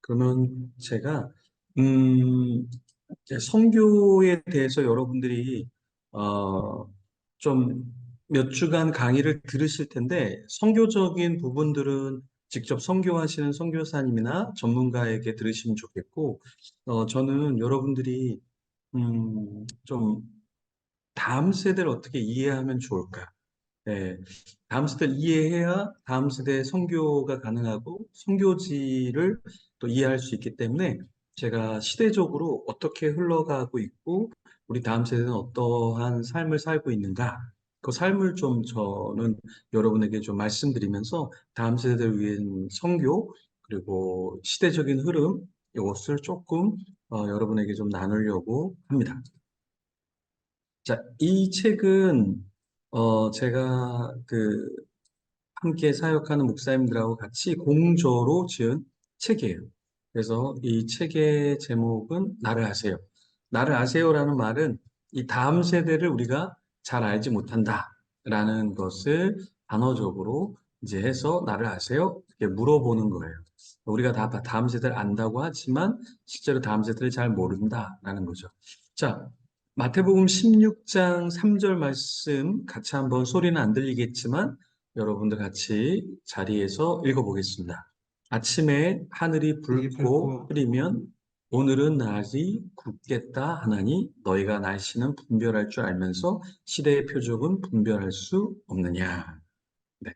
그러면 제가 음, 이제 선교에 대해서 여러분들이 어, 좀 몇 주간 강의를 들으실 텐데 선교적인 부분들은 직접 선교하시는 선교사님이나 전문가에게 들으시면 좋겠고, 저는 여러분들이 좀 다음 세대를 어떻게 이해하면 좋을까? 예, 다음 세대를 이해해야 다음 세대의 선교가 가능하고 선교지를 또 이해할 수 있기 때문에 제가 시대적으로 어떻게 흘러가고 있고 우리 다음 세대는 어떠한 삶을 살고 있는가, 그 삶을 좀 저는 여러분에게 좀 말씀드리면서 다음 세대를 위한 선교 그리고 시대적인 흐름 이것을 조금 여러분에게 좀 나누려고 합니다. 자, 이 책은 제가 함께 사역하는 목사님들하고 같이 공저로 지은 책이에요. 그래서 이 책의 제목은 나를 아세요. 나를 아세요라는 말은 이 다음 세대를 우리가 잘 알지 못한다라는 것을 단어적으로 이제 해서 나를 아세요? 이렇게 물어보는 거예요. 우리가 다 다음 세대를 안다고 하지만 실제로 다음 세대를 잘 모른다라는 거죠. 자, 마태복음 16장 3절 말씀 같이 한번, 소리는 안 들리겠지만 여러분들 같이 자리에서 읽어보겠습니다. 아침에 하늘이 이 붉고 붉고 흐리면 오늘은 날이 굵겠다 하나니 너희가 날씨는 분별할 줄 알면서 시대의 표적은 분별할 수 없느냐. 네.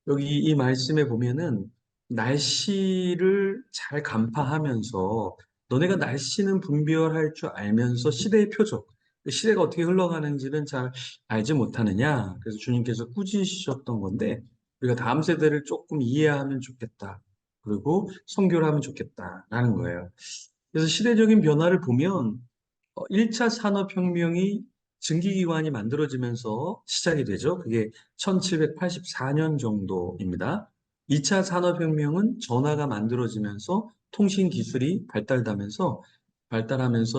여기 이 말씀에 보면은 날씨를 잘 간파하면서 너네가 날씨는 분별할 줄 알면서 시대의 표적, 그 시대가 어떻게 흘러가는지는 잘 알지 못하느냐. 그래서 주님께서 꾸짖으셨던 건데 우리가 다음 세대를 조금 이해하면 좋겠다. 그리고 선교를 하면 좋겠다라는 거예요. 그래서 시대적인 변화를 보면 1차 산업혁명이 증기기관이 만들어지면서 시작이 되죠. 그게 1784년 정도입니다. 2차 산업혁명은 전화가 만들어지면서 통신 기술이 발달하면서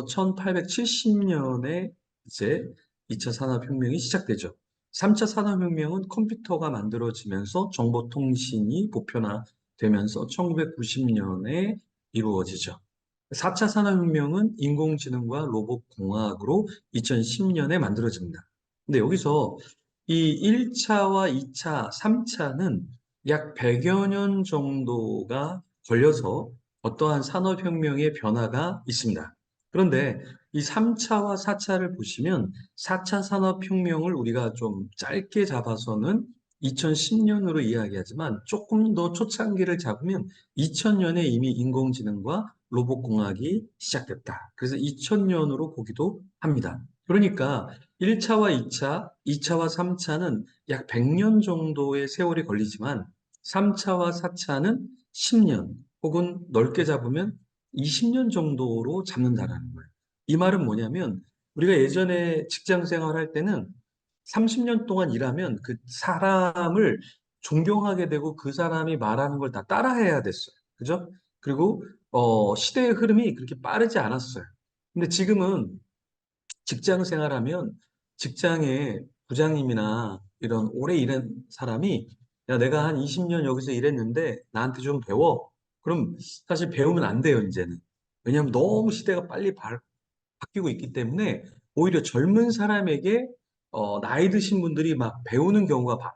1870년에 이제 2차 산업혁명이 시작되죠. 3차 산업혁명은 컴퓨터가 만들어지면서 정보통신이 보편화되면서 1990년에 이루어지죠. 4차 산업혁명은 인공지능과 로봇공학으로 2010년에 만들어집니다. 근데 여기서 이 1차와 2차, 3차는 약 100여 년 정도가 걸려서 어떠한 산업혁명의 변화가 있습니다. 그런데 이 3차와 4차를 보시면 4차 산업혁명을 우리가 좀 짧게 잡아서는 2010년으로 이야기하지만 조금 더 초창기를 잡으면 2000년에 이미 인공지능과 로봇공학이 시작됐다. 그래서 2000년으로 보기도 합니다. 그러니까 1차와 2차, 2차와 3차는 약 100년 정도의 세월이 걸리지만 3차와 4차는 10년 혹은 넓게 잡으면 20년 정도로 잡는다라는 거예요. 이 말은 뭐냐면 우리가 예전에 직장 생활할 때는 30년 동안 일하면 그 사람을 존경하게 되고 그 사람이 말하는 걸 다 따라해야 됐어요. 그죠? 그리고 시대의 흐름이 그렇게 빠르지 않았어요. 근데 지금은 직장 생활하면 직장에 부장님이나 이런 오래 일한 사람이 야, 내가 한 20년 여기서 일했는데 나한테 좀 배워. 그럼 사실 배우면 안 돼요, 이제는. 왜냐하면 너무 시대가 빨리 바뀌고 있기 때문에 오히려 젊은 사람에게 나이 드신 분들이 막 배우는 경우가 많아요.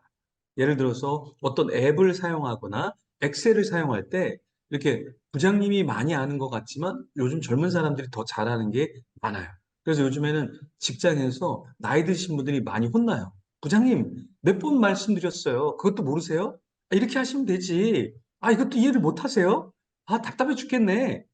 예를 들어서 어떤 앱을 사용하거나 엑셀을 사용할 때 이렇게 부장님이 많이 아는 것 같지만 요즘 젊은 사람들이 더 잘하는 게 많아요. 그래서 요즘에는 직장에서 나이 드신 분들이 많이 혼나요. 부장님, 몇 번 말씀드렸어요. 그것도 모르세요? 아, 이렇게 하시면 되지. 아, 이것도 이해를 못 하세요? 아, 답답해 죽겠네.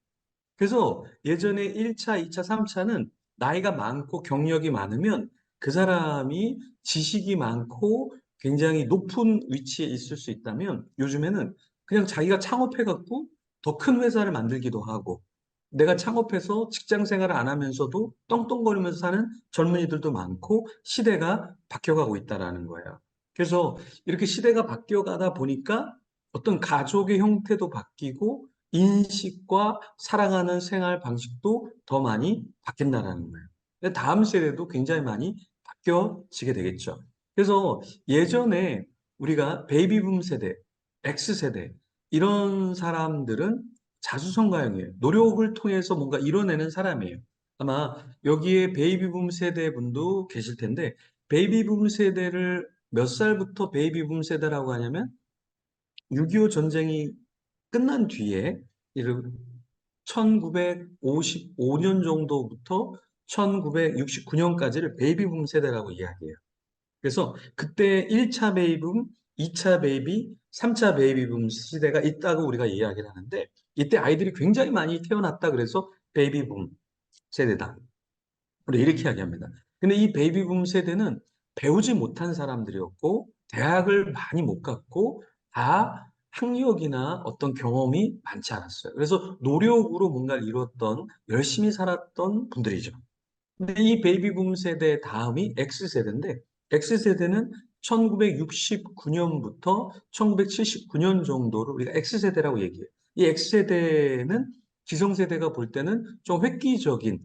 그래서 예전에 1차, 2차, 3차는 나이가 많고 경력이 많으면 그 사람이 지식이 많고 굉장히 높은 위치에 있을 수 있다면 요즘에는 그냥 자기가 창업해갖고 더 큰 회사를 만들기도 하고 내가 창업해서 직장 생활을 안 하면서도 떵떵거리면서 사는 젊은이들도 많고 시대가 바뀌어가고 있다라는 거예요. 그래서 이렇게 시대가 바뀌어가다 보니까 어떤 가족의 형태도 바뀌고 인식과 살아가는 생활 방식도 더 많이 바뀐다라는 거예요. 근데 다음 세대도 굉장히 많이 바뀌어지게 되겠죠. 그래서 예전에 우리가 베이비붐 세대, X세대 이런 사람들은 자수성가형이에요. 노력을 통해서 뭔가 이뤄내는 사람이에요. 아마 여기에 베이비붐 세대 분도 계실 텐데, 베이비붐 세대를 몇 살부터 베이비붐 세대라고 하냐면 6.25 전쟁이 끝난 뒤에 1955년 정도부터 1969년까지를 베이비붐 세대라고 이야기해요. 그래서 그때 1차 베이비붐, 2차 베이비, 3차 베이비붐 시대가 있다고 우리가 이야기를 하는데, 이때 아이들이 굉장히 많이 태어났다 그래서 베이비붐 세대다. 우리 이렇게 이야기합니다. 근데 이 베이비붐 세대는 배우지 못한 사람들이었고, 대학을 많이 못 갔고, 다 학력이나 어떤 경험이 많지 않았어요. 그래서 노력으로 뭔가를 이뤘던, 열심히 살았던 분들이죠. 근데 이 베이비붐 세대 다음이 X세대인데, X세대는 1969년부터 1979년 정도를 우리가 X세대라고 얘기해요. 이 X세대는 기성세대가 볼 때는 좀 획기적인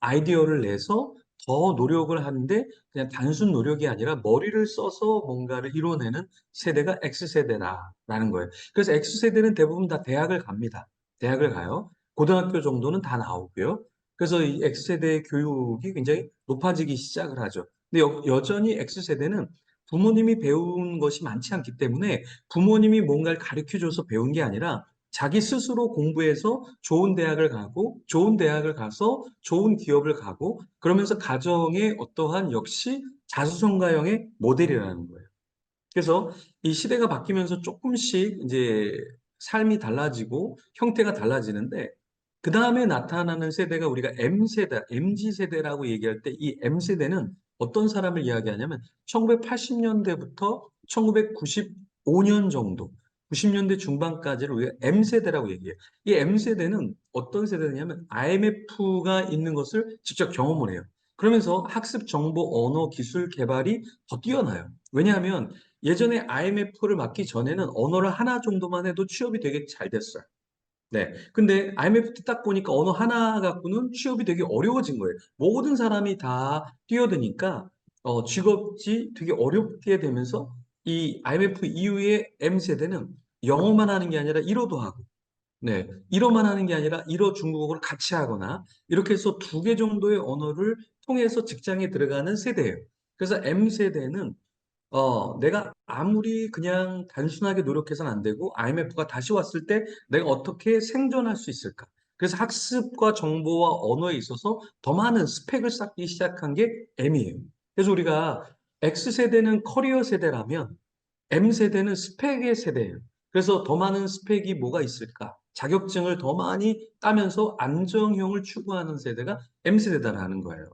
아이디어를 내서 더 노력을 하는데, 그냥 단순 노력이 아니라 머리를 써서 뭔가를 이뤄내는 세대가 X세대라는 거예요. 그래서 X세대는 대부분 다 대학을 갑니다. 대학을 가요. 고등학교 정도는 다 나오고요. 그래서 이 X세대의 교육이 굉장히 높아지기 시작을 하죠. 근데 여전히 X세대는 부모님이 배운 것이 많지 않기 때문에 부모님이 뭔가를 가르쳐줘서 배운 게 아니라 자기 스스로 공부해서 좋은 대학을 가고, 좋은 대학을 가서 좋은 기업을 가고, 그러면서 가정의 어떠한 역시 자수성가형의 모델이라는 거예요. 그래서 이 시대가 바뀌면서 조금씩 이제 삶이 달라지고 형태가 달라지는데, 그 다음에 나타나는 세대가 우리가 M세대, MZ세대라고 얘기할 때 이 M세대는 어떤 사람을 이야기하냐면 1980년대부터 1995년 정도, 90년대 중반까지를 우리가 M세대라고 얘기해요. 이 M세대는 어떤 세대냐면 IMF가 있는 것을 직접 경험을 해요. 그러면서 학습 정보 언어 기술 개발이 더 뛰어나요. 왜냐하면 예전에 IMF를 맞기 전에는 언어를 하나 정도만 해도 취업이 되게 잘 됐어요. 네. 근데 IMF 때 딱 보니까 언어 하나 갖고는 취업이 되게 어려워진 거예요. 모든 사람이 다 뛰어드니까 직업이 되게 어렵게 되면서 이 IMF 이후에 M세대는 영어만 하는 게 아니라 일어도 하고, 네. 일어만 하는 게 아니라 일어 중국어를 같이 하거나 이렇게 해서 두 개 정도의 언어를 통해서 직장에 들어가는 세대예요. 그래서 M세대는 내가 아무리 그냥 단순하게 노력해서는 안 되고 IMF가 다시 왔을 때 내가 어떻게 생존할 수 있을까? 그래서 학습과 정보와 언어에 있어서 더 많은 스펙을 쌓기 시작한 게 M이에요. 그래서 우리가 X세대는 커리어 세대라면 M세대는 스펙의 세대예요. 그래서 더 많은 스펙이 뭐가 있을까? 자격증을 더 많이 따면서 안정형을 추구하는 세대가 M세대다라는 거예요.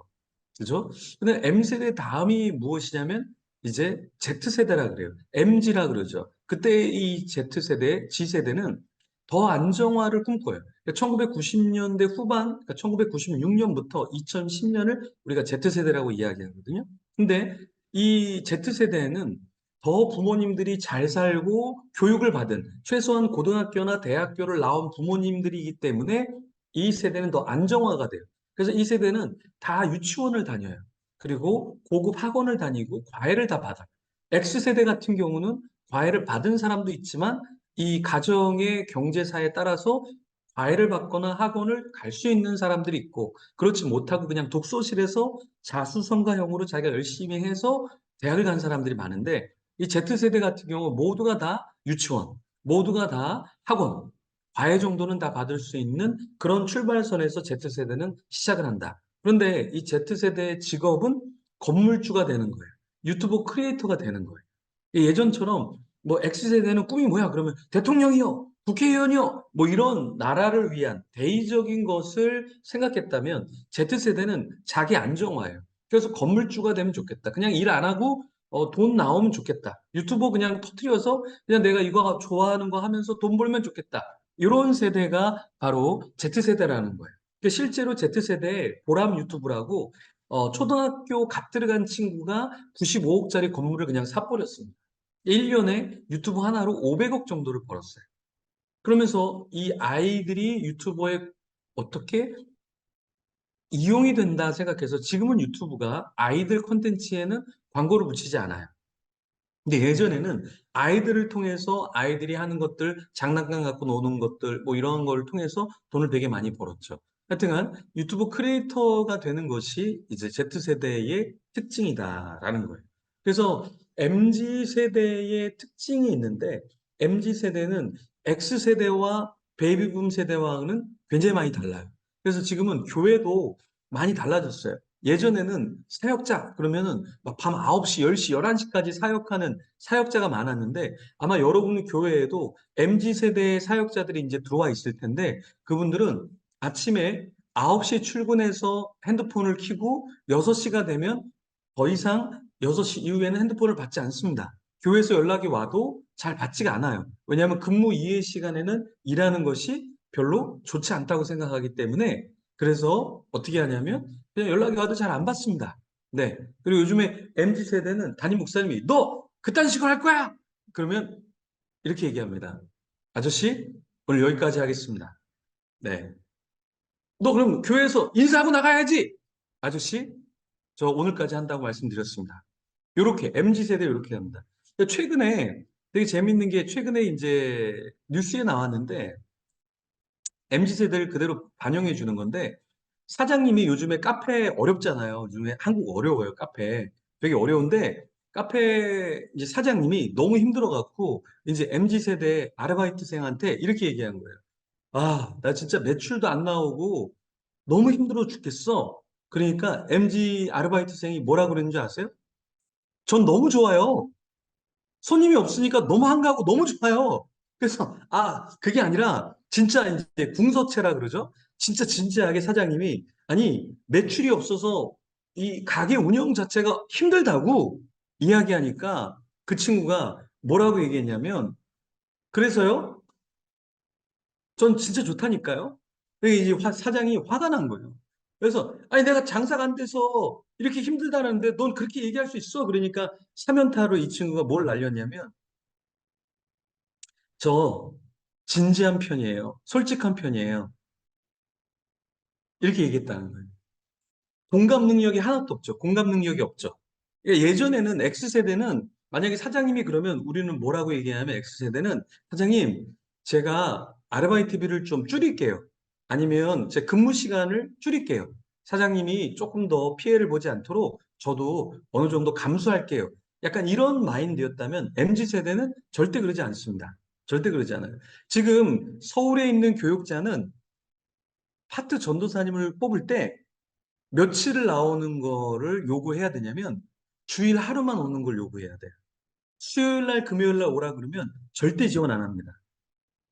그죠? 근데 M세대 다음이 무엇이냐면 이제 Z세대라 그래요. MG라 그러죠. 그때 이 Z세대, G세대는 더 안정화를 꿈꿔요. 1990년대 후반, 그러니까 1996년부터 2010년을 우리가 Z세대라고 이야기하거든요. 근데 이 Z세대는 더 부모님들이 잘 살고 교육을 받은 최소한 고등학교나 대학교를 나온 부모님들이기 때문에 이 세대는 더 안정화가 돼요. 그래서 이 세대는 다 유치원을 다녀요. 그리고 고급 학원을 다니고 과외를 다 받아요. X세대 같은 경우는 과외를 받은 사람도 있지만 이 가정의 경제사에 따라서 과외를 받거나 학원을 갈 수 있는 사람들이 있고, 그렇지 못하고 그냥 독서실에서 자수성가형으로 자기가 열심히 해서 대학을 간 사람들이 많은데, 이 Z세대 같은 경우 모두가 다 유치원, 모두가 다 학원, 과외 정도는 다 받을 수 있는 그런 출발선에서 Z세대는 시작을 한다. 그런데 이 Z세대의 직업은 건물주가 되는 거예요. 유튜브 크리에이터가 되는 거예요. 예전처럼 뭐 X세대는 꿈이 뭐야? 그러면 대통령이요, 국회의원이요, 뭐 이런 나라를 위한 대의적인 것을 생각했다면 Z세대는 자기 안정화예요. 그래서 건물주가 되면 좋겠다. 그냥 일 안 하고 돈 나오면 좋겠다. 유튜브 그냥 터트려서 그냥 내가 이거 좋아하는 거 하면서 돈 벌면 좋겠다. 이런 세대가 바로 Z세대라는 거예요. 그러니까 실제로 Z세대의 보람 유튜브라고 초등학교 갓 들어간 친구가 95억짜리 건물을 그냥 사버렸습니다. 1년에 유튜브 하나로 500억 정도를 벌었어요. 그러면서 이 아이들이 유튜버에 어떻게 이용이 된다 생각해서 지금은 유튜브가 아이들 콘텐츠에는 광고를 붙이지 않아요. 근데 예전에는 아이들을 통해서 아이들이 하는 것들, 장난감 갖고 노는 것들, 뭐 이런 걸 통해서 돈을 되게 많이 벌었죠. 하여튼간 유튜브 크리에이터가 되는 것이 이제 Z세대의 특징이다라는 거예요. 그래서 MZ세대의 특징이 있는데, MZ세대는 X세대와 베이비붐 세대와는 굉장히 많이 달라요. 그래서 지금은 교회도 많이 달라졌어요. 예전에는 사역자 그러면은 막 밤 9시, 10시, 11시까지 사역하는 사역자가 많았는데 아마 여러분 교회에도 MZ 세대의 사역자들이 이제 들어와 있을 텐데 그분들은 아침에 9시에 출근해서 핸드폰을 켜고 6시가 되면 더 이상 6시 이후에는 핸드폰을 받지 않습니다. 교회에서 연락이 와도 잘 받지가 않아요. 왜냐하면 근무 이외 시간에는 일하는 것이 별로 좋지 않다고 생각하기 때문에 그래서 어떻게 하냐면 그냥 연락이 와도 잘 안 받습니다. 네. 그리고 요즘에 MZ 세대는 담임 목사님이 너 그딴 식으로 할 거야? 그러면 이렇게 얘기합니다. 아저씨, 오늘 여기까지 하겠습니다. 네. 너 그럼 교회에서 인사하고 나가야지. 아저씨, 저 오늘까지 한다고 말씀드렸습니다. 요렇게 MZ 세대 이렇게 합니다. 최근에 되게 재밌는 게 최근에 이제 뉴스에 나왔는데 MZ 세대를 그대로 반영해 주는 건데 사장님이 요즘에 카페 어렵잖아요. 요즘에 한국 어려워요, 카페. 되게 어려운데 카페 이제 사장님이 너무 힘들어 갖고 이제 MZ 세대 아르바이트생한테 이렇게 얘기한 거예요. 아, 나 진짜 매출도 안 나오고 너무 힘들어 죽겠어. 그러니까 MZ 아르바이트생이 뭐라 그랬는지 아세요? 전 너무 좋아요. 손님이 없으니까 너무 한가하고 너무 좋아요. 그래서, 아, 그게 아니라, 진짜 이제 궁서체라 그러죠? 진짜 진지하게 사장님이, 아니, 매출이 없어서 이 가게 운영 자체가 힘들다고 이야기하니까 그 친구가 뭐라고 얘기했냐면, 그래서요, 전 진짜 좋다니까요? 그게 이제 사장이 화가 난 거예요. 그래서, 아니, 내가 장사가 안 돼서 이렇게 힘들다는데 넌 그렇게 얘기할 수 있어? 그러니까 사면타로 이 친구가 뭘 날렸냐면, 저 진지한 편이에요. 솔직한 편이에요. 이렇게 얘기했다는 거예요. 공감 능력이 하나도 없죠. 공감 능력이 없죠. 그러니까 예전에는 X세대는 만약에 사장님이 그러면 우리는 뭐라고 얘기하냐면 X세대는 사장님, 제가 아르바이트비를 좀 줄일게요. 아니면 제 근무 시간을 줄일게요. 사장님이 조금 더 피해를 보지 않도록 저도 어느 정도 감수할게요. 약간 이런 마인드였다면 MZ세대는 절대 그러지 않습니다. 절대 그러지 않아요. 지금 서울에 있는 교육자는 파트 전도사님을 뽑을 때 며칠을 나오는 거를 요구해야 되냐면 주일 하루만 오는 걸 요구해야 돼요. 수요일 날, 금요일 날 오라 그러면 절대 지원 안 합니다.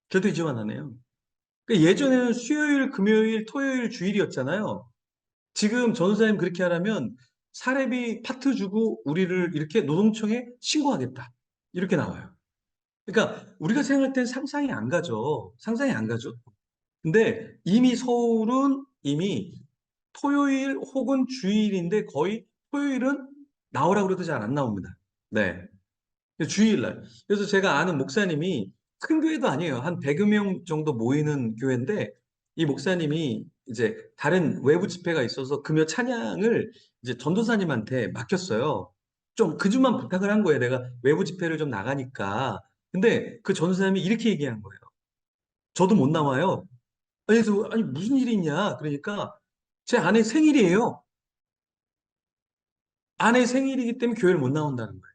절대 지원 안 해요. 그러니까 예전에는 수요일, 금요일, 토요일, 주일이었잖아요. 지금 전도사님 그렇게 하라면 사례비 파트 주고 우리를 이렇게 노동청에 신고하겠다. 이렇게 나와요. 그러니까 우리가 생각할 땐 상상이 안 가죠. 상상이 안 가죠. 근데 이미 서울은 이미 토요일 혹은 주일인데 거의 토요일은 나오라고 그래도 잘 안 나옵니다. 네. 주일날. 그래서 제가 아는 목사님이 큰 교회도 아니에요. 한 100여 명 정도 모이는 교회인데 이 목사님이 이제 다른 외부 집회가 있어서 금요 찬양을 이제 전도사님한테 맡겼어요. 좀 그 주만 부탁을 한 거예요. 내가 외부 집회를 좀 나가니까. 근데 그 전도사님이 이렇게 얘기한 거예요. 저도 못 나와요. 아니, 아니 무슨 일이 있냐? 그러니까 제 아내 생일이에요. 아내 생일이기 때문에 교회를 못 나온다는 거예요.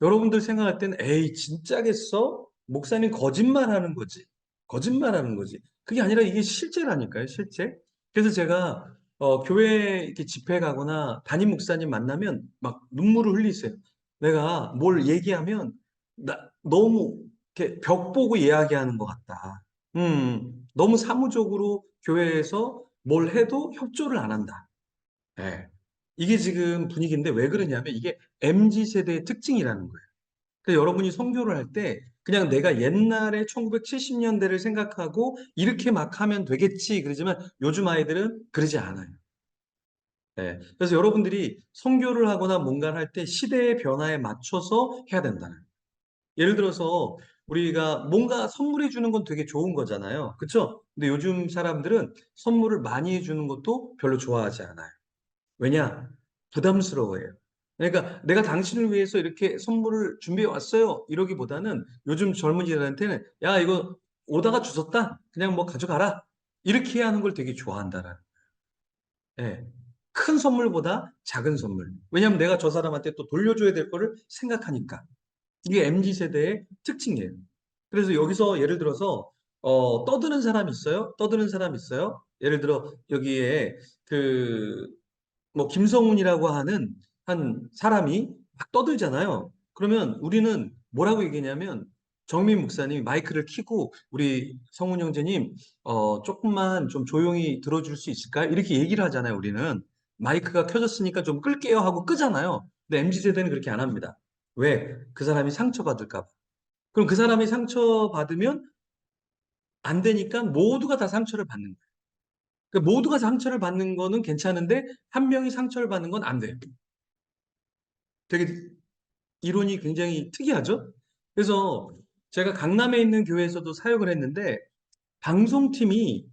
여러분들 생각할 때는 에이 진짜겠어? 목사님 거짓말하는 거지. 거짓말하는 거지. 그게 아니라 이게 실제라니까요. 실제. 그래서 제가 교회 이렇게 집회 가거나 담임 목사님 만나면 막 눈물을 흘리세요. 내가 뭘 얘기하면 너무 이렇게 벽 보고 이야기하는 것 같다. 너무 사무적으로 교회에서 뭘 해도 협조를 안 한다. 예. 이게 지금 분위기인데 왜 그러냐면 이게 MZ 세대의 특징이라는 거예요. 그래서 여러분이 선교를 할 때 그냥 내가 옛날에 1970년대를 생각하고 이렇게 막 하면 되겠지 그러지만 요즘 아이들은 그러지 않아요. 예. 그래서 여러분들이 선교를 하거나 뭔가를 할 때 시대의 변화에 맞춰서 해야 된다는 거예요. 예를 들어서 우리가 뭔가 선물해 주는 건 되게 좋은 거잖아요. 그렇죠? 근데 요즘 사람들은 선물을 많이 해 주는 것도 별로 좋아하지 않아요. 왜냐? 부담스러워해요. 그러니까 내가 당신을 위해서 이렇게 선물을 준비해 왔어요. 이러기보다는 요즘 젊은이들한테는 야, 이거 오다가 주웠다. 그냥 뭐 가져가라. 이렇게 하는 걸 되게 좋아한다라는. 예. 큰 선물보다 작은 선물. 왜냐하면 내가 저 사람한테 또 돌려줘야 될 거를 생각하니까. 이게 MZ 세대의 특징이에요. 그래서 여기서 예를 들어서 떠드는 사람 있어요? 떠드는 사람 있어요? 예를 들어 여기에 그 뭐 김성훈이라고 하는 한 사람이 막 떠들잖아요. 그러면 우리는 뭐라고 얘기냐면 정민 목사님이 마이크를 켜고 우리 성훈 형제님 조금만 좀 조용히 들어줄 수 있을까요? 이렇게 얘기를 하잖아요. 우리는 마이크가 켜졌으니까 좀 끌게요 하고 끄잖아요. 근데 MZ 세대는 그렇게 안 합니다. 왜? 그 사람이 상처받을까 봐. 그럼 그 사람이 상처받으면 안 되니까 모두가 다 상처를 받는 거예요. 그러니까 모두가 상처를 받는 거는 괜찮은데 한 명이 상처를 받는 건 안 돼요. 되게 이론이 굉장히 특이하죠? 그래서 제가 강남에 있는 교회에서도 사역을 했는데 방송팀이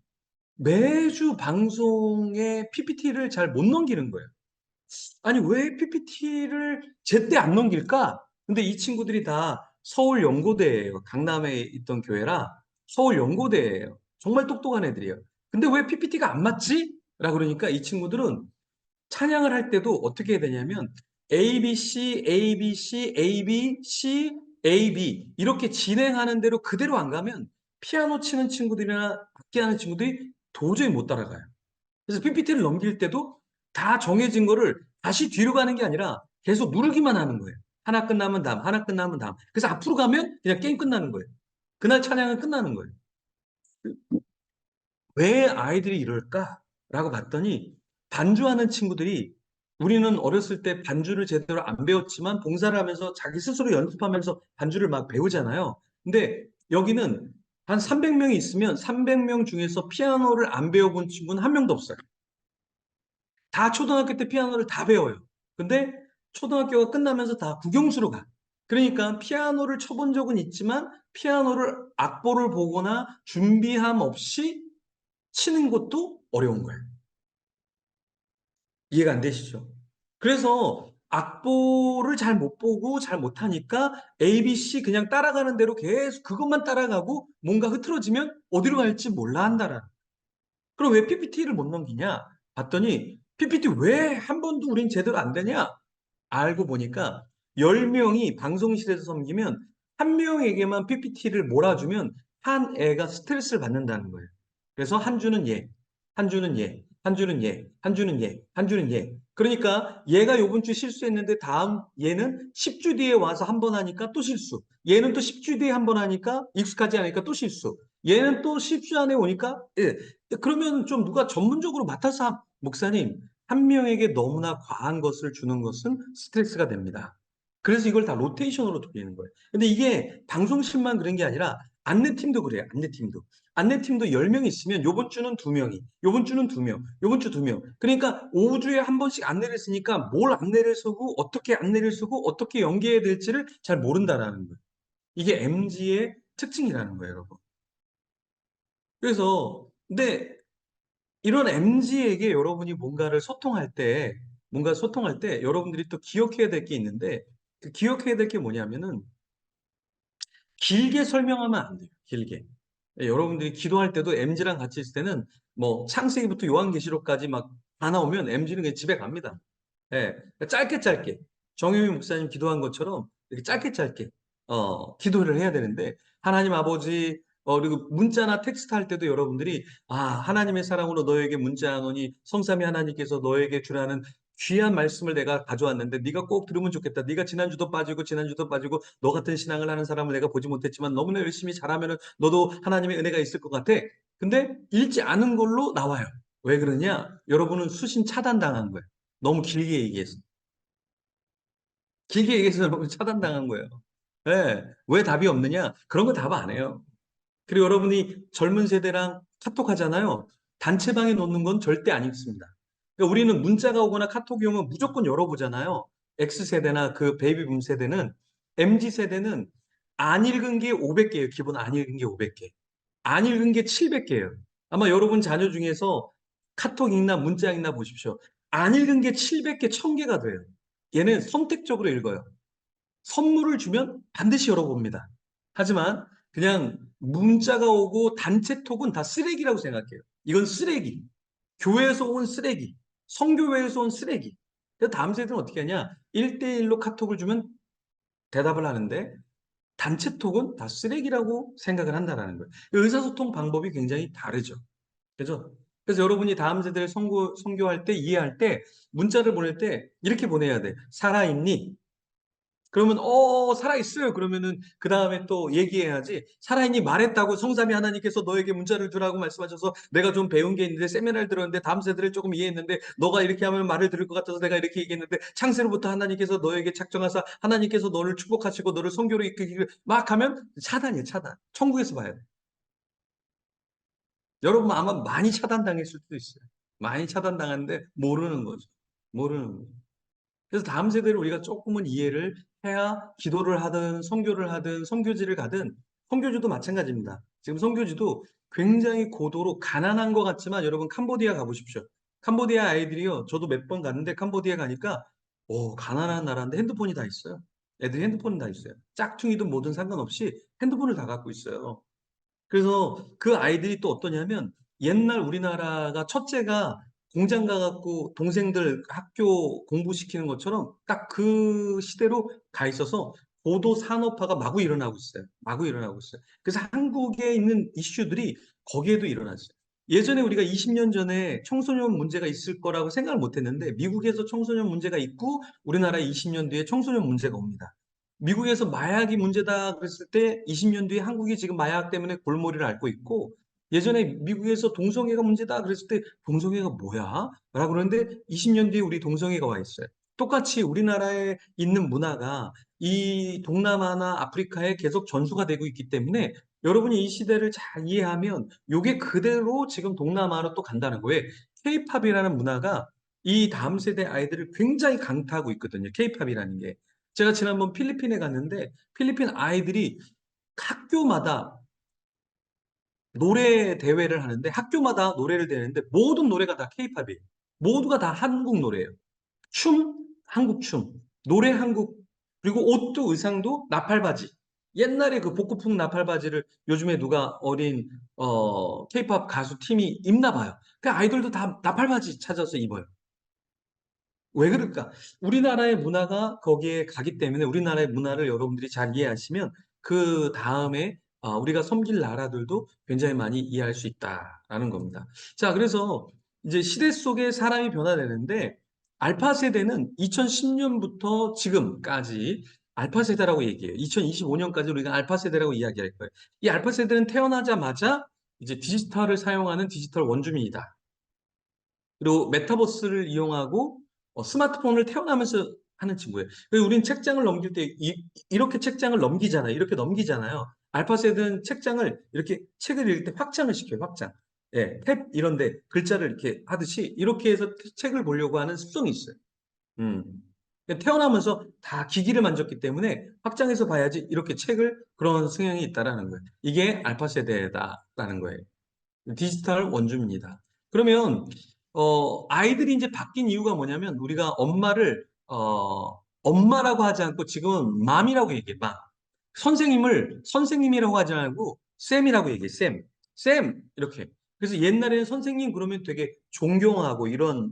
매주 방송에 PPT를 잘 못 넘기는 거예요. 아니, 왜 PPT를 제때 안 넘길까? 근데 이 친구들이 다 서울 연고대예요. 강남에 있던 교회라 서울 연고대예요. 정말 똑똑한 애들이에요. 근데 왜 PPT가 안 맞지? 라고 그러니까 이 친구들은 찬양을 할 때도 어떻게 해야 되냐면 A, B, C, A, B, C, A, B, C, A, B 이렇게 진행하는 대로 그대로 안 가면 피아노 치는 친구들이나 악기하는 친구들이 도저히 못 따라가요. 그래서 PPT를 넘길 때도 다 정해진 거를 다시 뒤로 가는 게 아니라 계속 누르기만 하는 거예요. 하나 끝나면 다음, 하나 끝나면 다음. 그래서 앞으로 가면 그냥 게임 끝나는 거예요. 그날 찬양은 끝나는 거예요. 왜 아이들이 이럴까라고 봤더니 반주하는 친구들이 우리는 어렸을 때 반주를 제대로 안 배웠지만 봉사를 하면서 자기 스스로 연습하면서 반주를 막 배우잖아요. 근데 여기는 한 300명이 있으면 300명 중에서 피아노를 안 배워본 친구는 한 명도 없어요. 다 초등학교 때 피아노를 다 배워요. 근데 초등학교가 끝나면서 다 국영수로 가. 그러니까 피아노를 쳐본 적은 있지만 피아노를 악보를 보거나 준비함 없이 치는 것도 어려운 거예요. 이해가 안 되시죠? 그래서 악보를 잘 못 보고 잘 못하니까 ABC 그냥 따라가는 대로 계속 그것만 따라가고 뭔가 흐트러지면 어디로 갈지 몰라 한다라. 그럼 왜 PPT를 못 넘기냐? 봤더니 PPT 왜 한 번도 우린 제대로 안 되냐? 알고 보니까 10명이 방송실에서 섬기면 한 명에게만 PPT를 몰아주면 한 애가 스트레스를 받는다는 거예요. 그래서 한 주는 얘, 한 주는 얘, 한 주는 얘, 한 주는 얘, 한 주는 얘. 그러니까 얘가 요번 주 실수했는데 다음 얘는 10주 뒤에 와서 한 번 하니까 또 실수. 얘는 또 10주 뒤에 한 번 하니까 익숙하지 않으니까 또 실수. 얘는 또 10주 안에 오니까 예. 그러면 좀 누가 전문적으로 맡아서 목사님 한 명에게 너무나 과한 것을 주는 것은 스트레스가 됩니다. 그래서 이걸 다 로테이션으로 돌리는 거예요. 근데 이게 방송실만 그런 게 아니라 안내팀도 그래요. 안내팀도. 안내팀도 10명 있으면 요번 주는 2명이, 요번 주는 2명, 요번 주 2명. 그러니까 5주에 한 번씩 안내를 쓰니까 뭘 안내를 쓰고 어떻게 안내를 쓰고 어떻게 연계해야 될지를 잘 모른다라는 거예요. 이게 MG의 특징이라는 거예요, 여러분. 그래서 근데 이런 MZ에게 여러분이 뭔가 소통할 때 여러분들이 또 기억해야 될 게 있는데 그 기억해야 될 게 뭐냐면은 길게 설명하면 안 돼요. 길게. 예, 여러분들이 기도할 때도 MZ랑 같이 있을 때는 뭐 창세기부터 요한계시록까지 막 다 나오면 MZ는 그냥 집에 갑니다. 예, 그러니까 짧게 짧게 정유미 목사님 기도한 것처럼 이렇게 짧게 짧게 기도를 해야 되는데 하나님 아버지 그리고 문자나 텍스트 할 때도 여러분들이 하나님의 사랑으로 너에게 문자하노니 성삼위 하나님께서 너에게 주라는 귀한 말씀을 내가 가져왔는데 네가 꼭 들으면 좋겠다. 네가 지난주도 빠지고 너 같은 신앙을 하는 사람을 내가 보지 못했지만 너무나 열심히 잘하면은 너도 하나님의 은혜가 있을 것 같아. 근데 읽지 않은 걸로 나와요. 왜 그러냐? 여러분은 수신 차단당한 거예요. 너무 길게 얘기해서. 길게 얘기해서 여러분 차단당한 거예요. 예. 왜 답이 없느냐? 그런 거 답 안 해요. 그리고 여러분이 젊은 세대랑 카톡 하잖아요. 단체방에 놓는 건 절대 안 읽습니다. 그러니까 우리는 문자가 오거나 카톡이 오면 무조건 열어보잖아요. X세대나 그 베이비붐 세대는, MZ세대는 안 읽은 게 500개예요. 기본 안 읽은 게 500개. 안 읽은 게 700개예요. 아마 여러분 자녀 중에서 카톡 읽나 문자 읽나 보십시오. 안 읽은 게 700개, 1000개가 돼요. 얘는 선택적으로 읽어요. 선물을 주면 반드시 열어봅니다. 하지만 그냥 문자가 오고 단체톡은 다 쓰레기라고 생각해요. 이건 쓰레기. 교회에서 온 쓰레기. 성교회에서 온 쓰레기. 그래서 다음 세대는 어떻게 하냐? 1대1로 카톡을 주면 대답을 하는데 단체톡은 다 쓰레기라고 생각을 한다라는 거예요. 의사소통 방법이 굉장히 다르죠. 그죠? 그래서 여러분이 다음 세대를 선교할 때, 이해할 때, 문자를 보낼 때 이렇게 보내야 돼. 살아있니? 그러면 살아있어요. 그러면은 그 다음에 또 얘기해야지. 살아있니 말했다고 성삼위 하나님께서 너에게 문자를 주라고 말씀하셔서 내가 좀 배운 게 있는데 세미나를 들었는데 다음 세대를 조금 이해했는데 너가 이렇게 하면 말을 들을 것 같아서 내가 이렇게 얘기했는데 창세로부터 하나님께서 너에게 작정하사 하나님께서 너를 축복하시고 너를 선교로 이끌기를 막 하면 차단이에요. 차단. 천국에서 봐야 돼. 여러분 아마 많이 차단당했을 수도 있어요. 많이 차단당하는데 모르는 거죠. 모르는 거죠. 그래서 다음 세대를 우리가 조금은 이해를 해야 기도를 하든 선교를 하든 선교지를 가든 선교지도 마찬가지입니다. 지금 선교지도 굉장히 고도로 가난한 것 같지만 여러분 캄보디아 가보십시오. 캄보디아 아이들이요. 저도 몇 번 갔는데 캄보디아 가니까 가난한 나라인데 핸드폰이 다 있어요. 애들이 핸드폰이 다 있어요. 짝퉁이든 뭐든 상관없이 핸드폰을 다 갖고 있어요. 그래서 그 아이들이 또 어떠냐면 옛날 우리나라가 첫째가 공장 가갖고 동생들 학교 공부시키는 것처럼 딱 그 시대로 가 있어서 고도 산업화가 마구 일어나고 있어요. 마구 일어나고 있어요. 그래서 한국에 있는 이슈들이 거기에도 일어났어요. 예전에 우리가 20년 전에 청소년 문제가 있을 거라고 생각을 못 했는데 미국에서 청소년 문제가 있고 우리나라 20년 뒤에 청소년 문제가 옵니다. 미국에서 마약이 문제다 그랬을 때 20년 뒤에 한국이 지금 마약 때문에 골머리를 앓고 있고 예전에 미국에서 동성애가 문제다 그랬을 때 동성애가 뭐야? 라고 그러는데 20년 뒤에 우리 동성애가 와 있어요. 똑같이 우리나라에 있는 문화가 이 동남아나 아프리카에 계속 전수가 되고 있기 때문에 여러분이 이 시대를 잘 이해하면 이게 그대로 지금 동남아로 또 간다는 거예요. 케이팝이라는 문화가 이 다음 세대 아이들을 굉장히 강타하고 있거든요. 케이팝이라는 게. 제가 지난번 필리핀에 갔는데 필리핀 아이들이 학교마다 노래 대회를 하는데 학교마다 노래를 대는데 모든 노래가 다 케이팝이에요. 모두가 다 한국 노래예요. 춤, 한국 춤, 노래 한국, 그리고 옷도 의상도 나팔바지. 옛날에 그 복고풍 나팔바지를 요즘에 누가 어린 케이팝 가수 팀이 입나 봐요. 그 아이돌도 다 나팔바지 찾아서 입어요. 왜 그럴까? 우리나라의 문화가 거기에 가기 때문에 우리나라의 문화를 여러분들이 잘 이해하시면 그 다음에 우리가 섬길 나라들도 굉장히 많이 이해할 수 있다라는 겁니다. 자, 그래서 이제 시대 속에 사람이 변화되는데 알파 세대는 2010년부터 지금까지 알파 세대라고 얘기해요. 2025년까지 우리가 알파 세대라고 이야기할 거예요. 이 알파 세대는 태어나자마자 이제 디지털을 사용하는 디지털 원주민이다. 그리고 메타버스를 이용하고 스마트폰을 태어나면서 하는 친구예요. 그래서 우리는 책장을 넘길 때 렇게 책장을 넘기잖아요. 이렇게 넘기잖아요. 알파 세대는 책장을 이렇게 책을 읽을 때 확장을 시켜요. 확장. 예, 탭 이런데 글자를 이렇게 하듯이 이렇게 해서 책을 보려고 하는 습성이 있어요. 음. 그러니까 태어나면서 다 기기를 만졌기 때문에 확장해서 봐야지 이렇게 책을 그런 성향이 있다라는 거예요. 이게 알파 세대다라는 거예요. 디지털 원주입니다. 그러면 아이들이 이제 바뀐 이유가 뭐냐면 우리가 엄마를 엄마라고 하지 않고 지금은 맘이라고 얘기해. 맘. 선생님을 선생님이라고 하지 않고 쌤이라고 얘기해. 쌤. 쌤 이렇게. 그래서 옛날에는 선생님 그러면 되게 존경하고 이런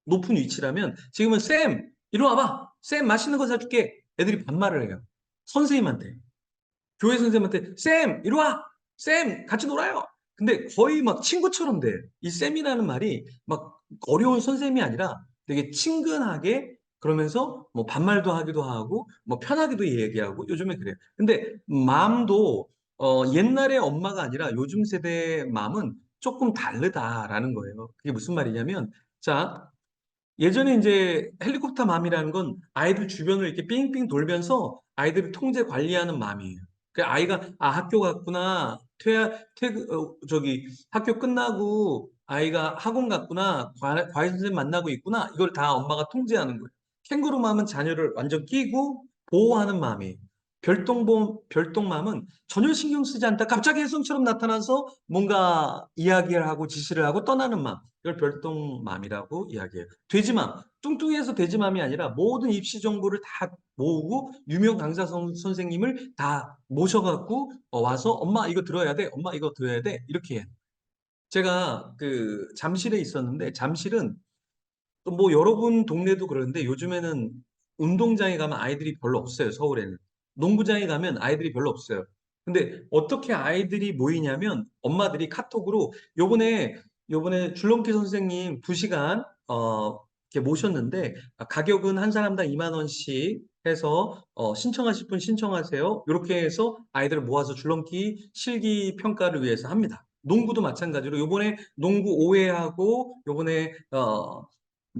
높은 위치라면 지금은 쌤 이리 와봐. 쌤 맛있는 거 사줄게. 애들이 반말을 해요. 선생님한테. 교회 선생님한테 쌤 이리 와 쌤 같이 놀아요 근데 거의 막 친구처럼 돼. 이 쌤이라는 말이 막 어려운 선생님이 아니라 되게 친근하게 그러면서 뭐 반말도 하기도 하고 뭐 편하게도 얘기하고 요즘에 그래요. 근데 마음도 옛날의 엄마가 아니라 요즘 세대의 마음은 조금 다르다라는 거예요. 그게 무슨 말이냐면 자 예전에 이제 헬리콥터 맘이라는 건 아이들 주변을 이렇게 삥삥 돌면서 아이들을 통제 관리하는 맘이에요. 그 아이가 학교 갔구나 저기 학교 끝나고 아이가 학원 갔구나 과외 선생님 만나고 있구나 이걸 다 엄마가 통제하는 거예요. 캥거루 맘은 자녀를 완전 끼고 보호하는 마음이에요. 별똥맘은 전혀 신경 쓰지 않다. 갑자기 혜성처럼 나타나서 뭔가 이야기를 하고 지시를 하고 떠나는 맘. 이걸 별똥맘이라고 이야기해요. 돼지맘. 뚱뚱해서 돼지맘이 아니라 모든 입시 정보를 다 모으고 유명 강사 선생님을 다 모셔갖고 와서 엄마 이거 들어야 돼. 엄마 이거 들어야 돼. 이렇게 해요. 제가 그 잠실에 있었는데 잠실은 또 뭐 여러분 동네도 그러는데 요즘에는 운동장에 가면 아이들이 별로 없어요. 서울에는. 농구장에 가면 아이들이 별로 없어요. 근데 어떻게 아이들이 모이냐면 엄마들이 카톡으로 요번에 줄넘기 선생님 2시간 이렇게 모셨는데 가격은 한 사람당 2만 원씩 해서 신청하실 분 신청하세요. 이렇게 해서 아이들을 모아서 줄넘기 실기 평가를 위해서 합니다. 농구도 마찬가지로 요번에 농구 5회하고 요번에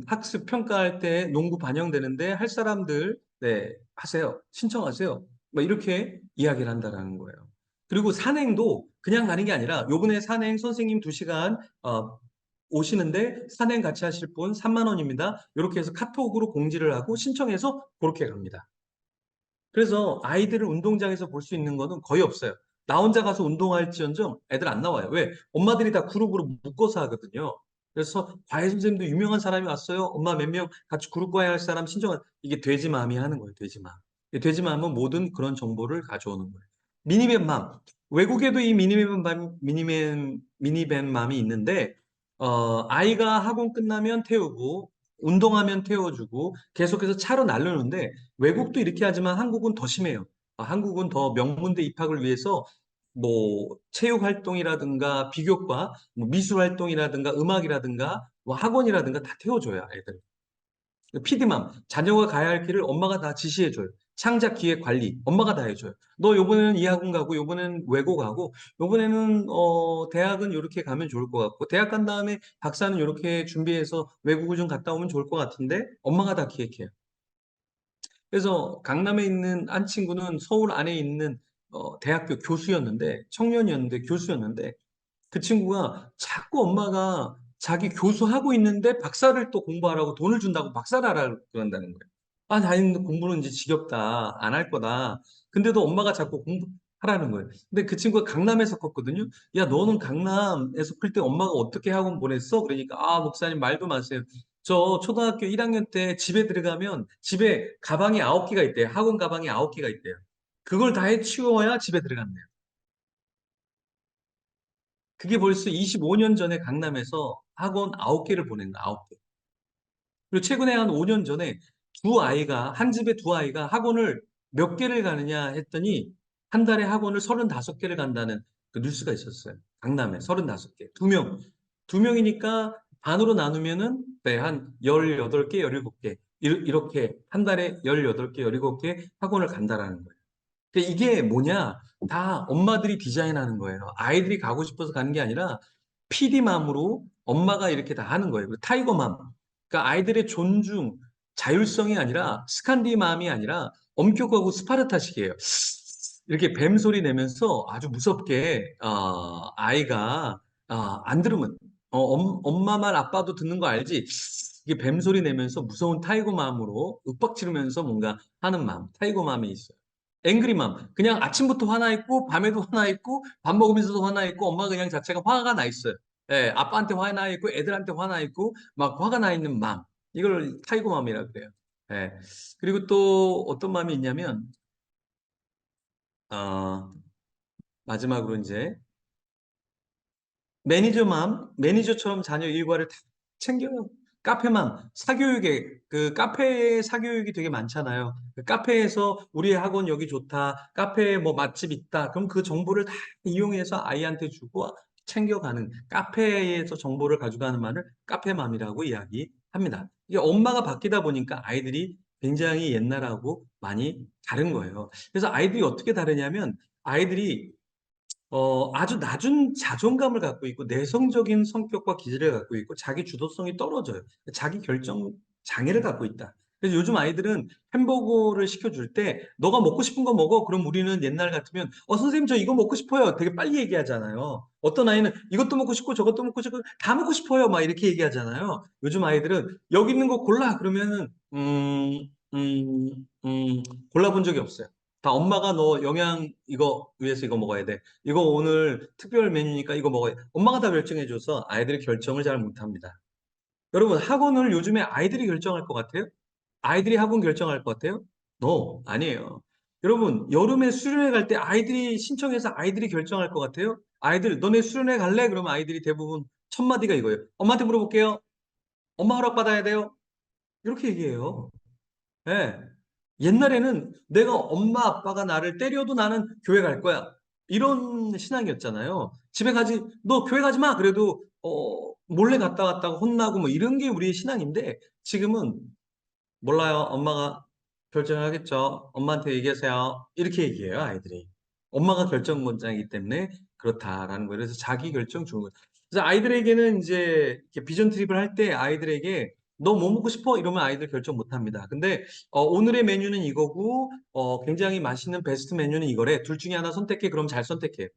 학습 평가할 때 농구 반영되는데 할 사람들 네 하세요. 신청하세요. 뭐 이렇게 이야기를 한다라는 거예요. 그리고 산행도 그냥 가는 게 아니라 요번에 산행 선생님 2시간 오시는데 산행 같이 하실 분 3만 원입니다. 이렇게 해서 카톡으로 공지를 하고 신청해서 그렇게 갑니다. 그래서 아이들을 운동장에서 볼 수 있는 거는 거의 없어요. 나 혼자 가서 운동할지언정 애들 안 나와요. 왜? 엄마들이 다 그룹으로 묶어서 하거든요. 그래서 과외 선생님도 유명한 사람이 왔어요. 엄마 몇 명 같이 그룹 과외 할 사람 신청한 이게 돼지맘이 하는 거예요. 돼지맘. 돼지맘은 모든 그런 정보를 가져오는 거예요. 미니밴맘. 외국에도 이 미니밴맘이 있는데 아이가 학원 끝나면 태우고 운동하면 태워주고 계속해서 차로 날르는데 외국도 이렇게 하지만 한국은 더 심해요. 한국은 더 명문대 입학을 위해서 뭐 체육 활동이라든가 비교과, 뭐 미술 활동이라든가 음악이라든가 뭐 학원이라든가 다 태워줘요, 애들. PD맘, 자녀가 가야 할 길을 엄마가 다 지시해줘요. 창작 기획 관리, 엄마가 다 해줘요. 너 요번에는 이 학원 가고, 요번에는 외고 가고, 요번에는, 대학은 이렇게 가면 좋을 것 같고, 대학 간 다음에 박사는 이렇게 준비해서 외국을 좀 갔다 오면 좋을 것 같은데, 엄마가 다 기획해요. 그래서 강남에 있는 한 친구는 서울 안에 있는 대학교 교수였는데, 청년이었는데, 교수였는데, 그 친구가 자꾸 엄마가 자기 교수하고 있는데 박사를 또 공부하라고 돈을 준다고 박사를 하라고 그런다는 거예요. 아, 나 있는 공부는 이제 지겹다. 안 할 거다. 근데도 엄마가 자꾸 공부하라는 거예요. 근데 그 친구가 강남에서 컸거든요. 야, 너는 강남에서 클 때 엄마가 어떻게 학원 보냈어? 그러니까, 아, 목사님 말도 마세요. 저 초등학교 1학년 때 집에 들어가면 집에 가방이 9개가 있대요. 학원 가방이 9개가 있대요. 그걸 다 해치워야 집에 들어갔네요. 그게 벌써 25년 전에 강남에서 학원 9개를 보낸 거야, 9개. 그리고 최근에 한 5년 전에 한 집에 두 아이가 학원을 몇 개를 가느냐 했더니 한 달에 학원을 35개를 간다는 그 뉴스가 있었어요. 강남에 35개. 두 명. 두 명이니까 반으로 나누면은 네, 한 18개, 17개. 이렇게 한 달에 18개, 17개 학원을 간다라는 거예요. 이게 뭐냐? 다 엄마들이 디자인하는 거예요. 아이들이 가고 싶어서 가는 게 아니라 PD맘으로 엄마가 이렇게 다 하는 거예요. 그리고 타이거맘. 그러니까 아이들의 존중, 자율성이 아니라 스칸디맘이 아니라 엄격하고 스파르타식이에요. 이렇게 뱀 소리 내면서 아주 무섭게 아이가 안 들으면 엄마 말 아빠도 듣는 거 알지? 이게 뱀 소리 내면서 무서운 타이거맘으로 윽박지르면서 뭔가 하는 맘, 타이거맘이 있어요. 앵그리맘. 그냥 아침부터 화나 있고, 밤에도 화나 있고, 밥 먹으면서도 화나 있고, 엄마 그냥 자체가 화가 나 있어요. 예, 아빠한테 화나 있고, 애들한테 화나 있고, 막 화가 나 있는 맘. 이걸 타이거맘이라고 그래요. 예. 그리고 또 어떤 맘이 있냐면, 어, 마지막으로 이제, 매니저맘, 매니저처럼 자녀 일과를 다 챙겨요. 카페맘, 카페 사교육이 되게 많잖아요. 그 카페에서 우리 학원 여기 좋다, 카페에 뭐 맛집 있다, 그럼 그 정보를 다 이용해서 아이한테 주고 챙겨가는, 카페에서 정보를 가져가는 말을 카페맘이라고 이야기합니다. 이게 엄마가 바뀌다 보니까 아이들이 굉장히 옛날하고 많이 다른 거예요. 그래서 아이들이 어떻게 다르냐면, 아이들이 아주 낮은 자존감을 갖고 있고 내성적인 성격과 기질을 갖고 있고 자기 주도성이 떨어져요. 자기 결정 장애를 갖고 있다. 그래서 요즘 아이들은 햄버거를 시켜줄 때 너가 먹고 싶은 거 먹어. 그럼 우리는 옛날 같으면 선생님 저 이거 먹고 싶어요. 되게 빨리 얘기하잖아요. 어떤 아이는 이것도 먹고 싶고 저것도 먹고 싶고 다 먹고 싶어요. 막 이렇게 얘기하잖아요. 요즘 아이들은 여기 있는 거 골라. 그러면은 골라본 적이 없어요. 다 엄마가 너 영양 이거 위해서 이거 먹어야 돼. 이거 오늘 특별 메뉴니까 이거 먹어야 돼. 엄마가 다 결정해줘서 아이들이 결정을 잘 못합니다. 여러분, 학원을 요즘에 아이들이 결정할 것 같아요? 아이들이 학원 결정할 것 같아요? 아니에요. 여러분, 여름에 수련회 갈 때 아이들이 신청해서 아이들이 결정할 것 같아요? 아이들, 너네 수련회 갈래? 그러면 아이들이 대부분 첫 마디가 이거예요. 엄마한테 물어볼게요. 엄마 허락 받아야 돼요. 이렇게 얘기해요. 예. 옛날에는 내가 엄마 아빠가 나를 때려도 나는 교회 갈 거야. 이런 신앙이었잖아요. 집에 가지, 너 교회 가지 마. 그래도, 몰래 갔다 왔다가 혼나고 뭐 이런 게 우리의 신앙인데 지금은 몰라요. 엄마가 결정하겠죠. 엄마한테 얘기하세요. 이렇게 얘기해요, 아이들이. 엄마가 결정권자이기 때문에 그렇다라는 거예요. 그래서 자기 결정 주는 거예요. 그래서 아이들에게는 이제 이렇게 비전 트립을 할 때 아이들에게 너 뭐 먹고 싶어? 이러면 아이들 결정 못 합니다. 근데 오늘의 메뉴는 이거고 굉장히 맛있는 베스트 메뉴는 이거래. 둘 중에 하나 선택해. 그럼 잘 선택해.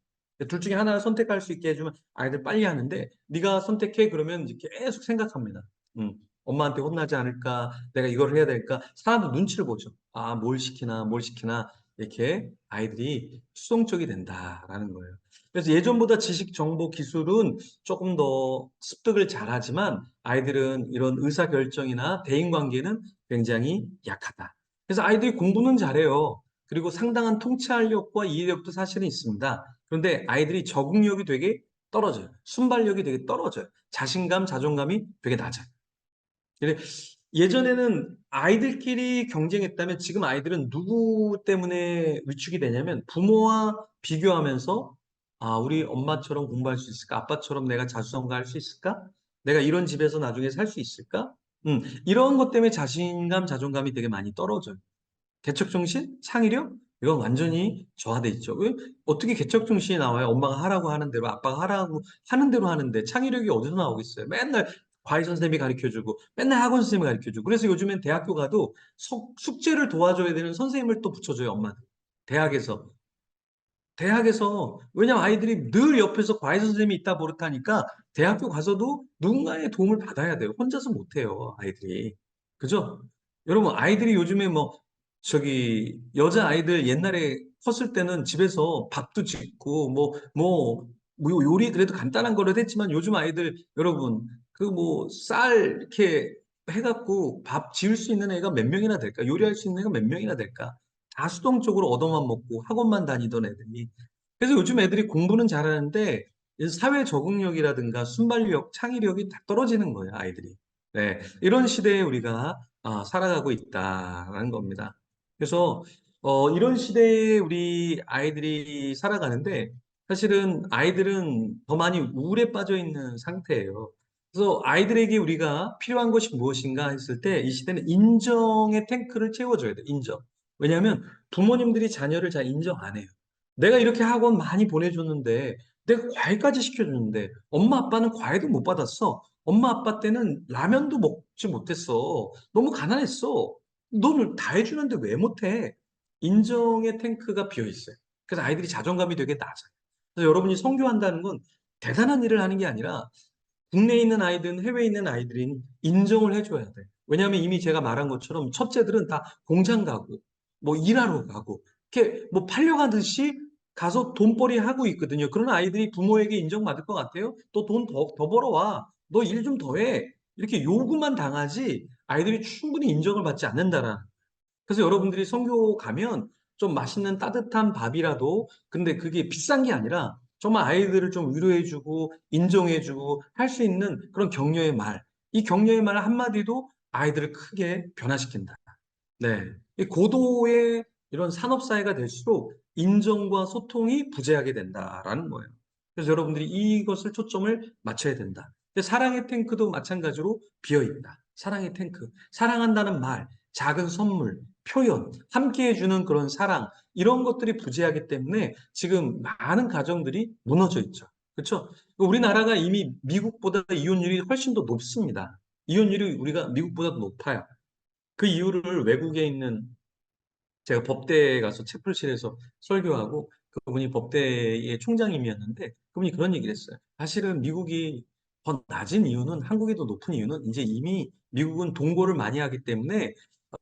둘 중에 하나를 선택할 수 있게 해주면 아이들 빨리 하는데 네가 선택해 그러면 이제 계속 생각합니다. 음. 엄마한테 혼나지 않을까? 내가 이걸 해야 될까? 사람도 눈치를 보죠. 아, 뭘 시키나, 뭘 시키나. 이렇게 아이들이 수동적이 된다라는 거예요. 그래서 예전보다 지식, 정보, 기술은 조금 더 습득을 잘하지만 아이들은 이런 의사결정이나 대인관계는 굉장히 약하다. 그래서 아이들이 공부는 잘해요. 그리고 상당한 통찰력과 이해력도 사실은 있습니다. 그런데 아이들이 적응력이 되게 떨어져요. 순발력이 되게 떨어져요. 자신감, 자존감이 되게 낮아요. 근데 예전에는 아이들끼리 경쟁했다면 지금 아이들은 누구 때문에 위축이 되냐면 부모와 비교하면서 아, 우리 엄마처럼 공부할 수 있을까? 아빠처럼 내가 자수성가할 수 있을까? 내가 이런 집에서 나중에 살 수 있을까? 이런 것 때문에 자신감, 자존감이 되게 많이 떨어져요. 개척정신? 창의력? 이건 완전히 저하돼 있죠. 왜? 어떻게 개척정신이 나와요? 엄마가 하라고 하는 대로, 아빠가 하라고 하는 대로 하는데 창의력이 어디서 나오겠어요? 맨날 과외 선생님이 가르쳐주고, 맨날 학원 선생님이 가르쳐주고. 그래서 요즘엔 대학교 가도 숙제를 도와줘야 되는 선생님을 또 붙여줘요, 엄마들. 대학에서. 왜냐면 아이들이 늘 옆에서 과외 선생님이 있다 버릇하니까 대학교 가서도 누군가의 도움을 받아야 돼요. 혼자서 못해요, 아이들이. 그죠? 여러분, 아이들이 요즘에 뭐, 여자 아이들 옛날에 컸을 때는 집에서 밥도 짓고, 뭐 요리 그래도 간단한 거를 했지만 요즘 아이들, 여러분, 그 뭐, 이렇게 해갖고 밥 지을 수 있는 애가 몇 명이나 될까? 요리할 수 있는 애가 몇 명이나 될까? 다 수동적으로 얻어만 먹고 학원만 다니던 애들이. 그래서 요즘 애들이 공부는 잘하는데 이 사회 적응력이라든가 순발력, 창의력이 다 떨어지는 거예요, 아이들이. 네, 이런 시대에 우리가 살아가고 있다라는 겁니다. 그래서 이런 시대에 우리 아이들이 살아가는데 사실은 아이들은 더 많이 우울에 빠져 있는 상태예요. 그래서 아이들에게 우리가 필요한 것이 무엇인가 했을 때 이 시대는 인정의 탱크를 채워줘야 돼요. 인정. 왜냐하면 부모님들이 자녀를 잘 인정 안 해요. 내가 이렇게 학원 많이 보내줬는데, 내가 과외까지 시켜줬는데, 엄마 아빠는 과외도 못 받았어. 엄마 아빠 때는 라면도 먹지 못했어. 너무 가난했어. 너는 다 해주는데 왜 못해? 인정의 탱크가 비어 있어요. 그래서 아이들이 자존감이 되게 낮아요. 그래서 여러분이 선교한다는 건 대단한 일을 하는 게 아니라 국내에 있는 아이든 해외에 있는 아이들인 인정을 해줘야 돼. 왜냐하면 이미 제가 말한 것처럼 첫째들은 다 공장 가고, 뭐 일하러 가고, 이렇게 뭐 팔려가듯이 가서 돈벌이 하고 있거든요. 그런 아이들이 부모에게 인정받을 것 같아요? 또 돈 더 벌어와. 너 일 좀 더 해. 이렇게 요구만 당하지 아이들이 충분히 인정을 받지 않는다라. 그래서 여러분들이 선교 가면 좀 맛있는 따뜻한 밥이라도 근데 그게 비싼 게 아니라 정말 아이들을 좀 위로해주고 인정해주고 할 수 있는 그런 격려의 말. 이 격려의 말 한마디도 아이들을 크게 변화시킨다. 네. 이 고도의 이런 산업사회가 될수록 인정과 소통이 부재하게 된다라는 거예요. 그래서 여러분들이 이것을 초점을 맞춰야 된다. 근데 사랑의 탱크도 마찬가지로 비어있다. 사랑의 탱크. 사랑한다는 말, 작은 선물, 표현, 함께 해주는 그런 사랑, 이런 것들이 부재하기 때문에 지금 많은 가정들이 무너져 있죠. 그렇죠? 우리나라가 이미 미국보다 이혼율이 훨씬 더 높습니다. 이혼율이 우리가 미국보다 높아요. 그 이유를 외국에 있는 제가 법대에 가서 채플실에서 설교하고 그분이 법대의 총장님이었는데 그분이 그런 얘기를 했어요. 사실은 미국이 더 낮은 이유는 한국이 더 높은 이유는 이제 이미 미국은 동거를 많이 하기 때문에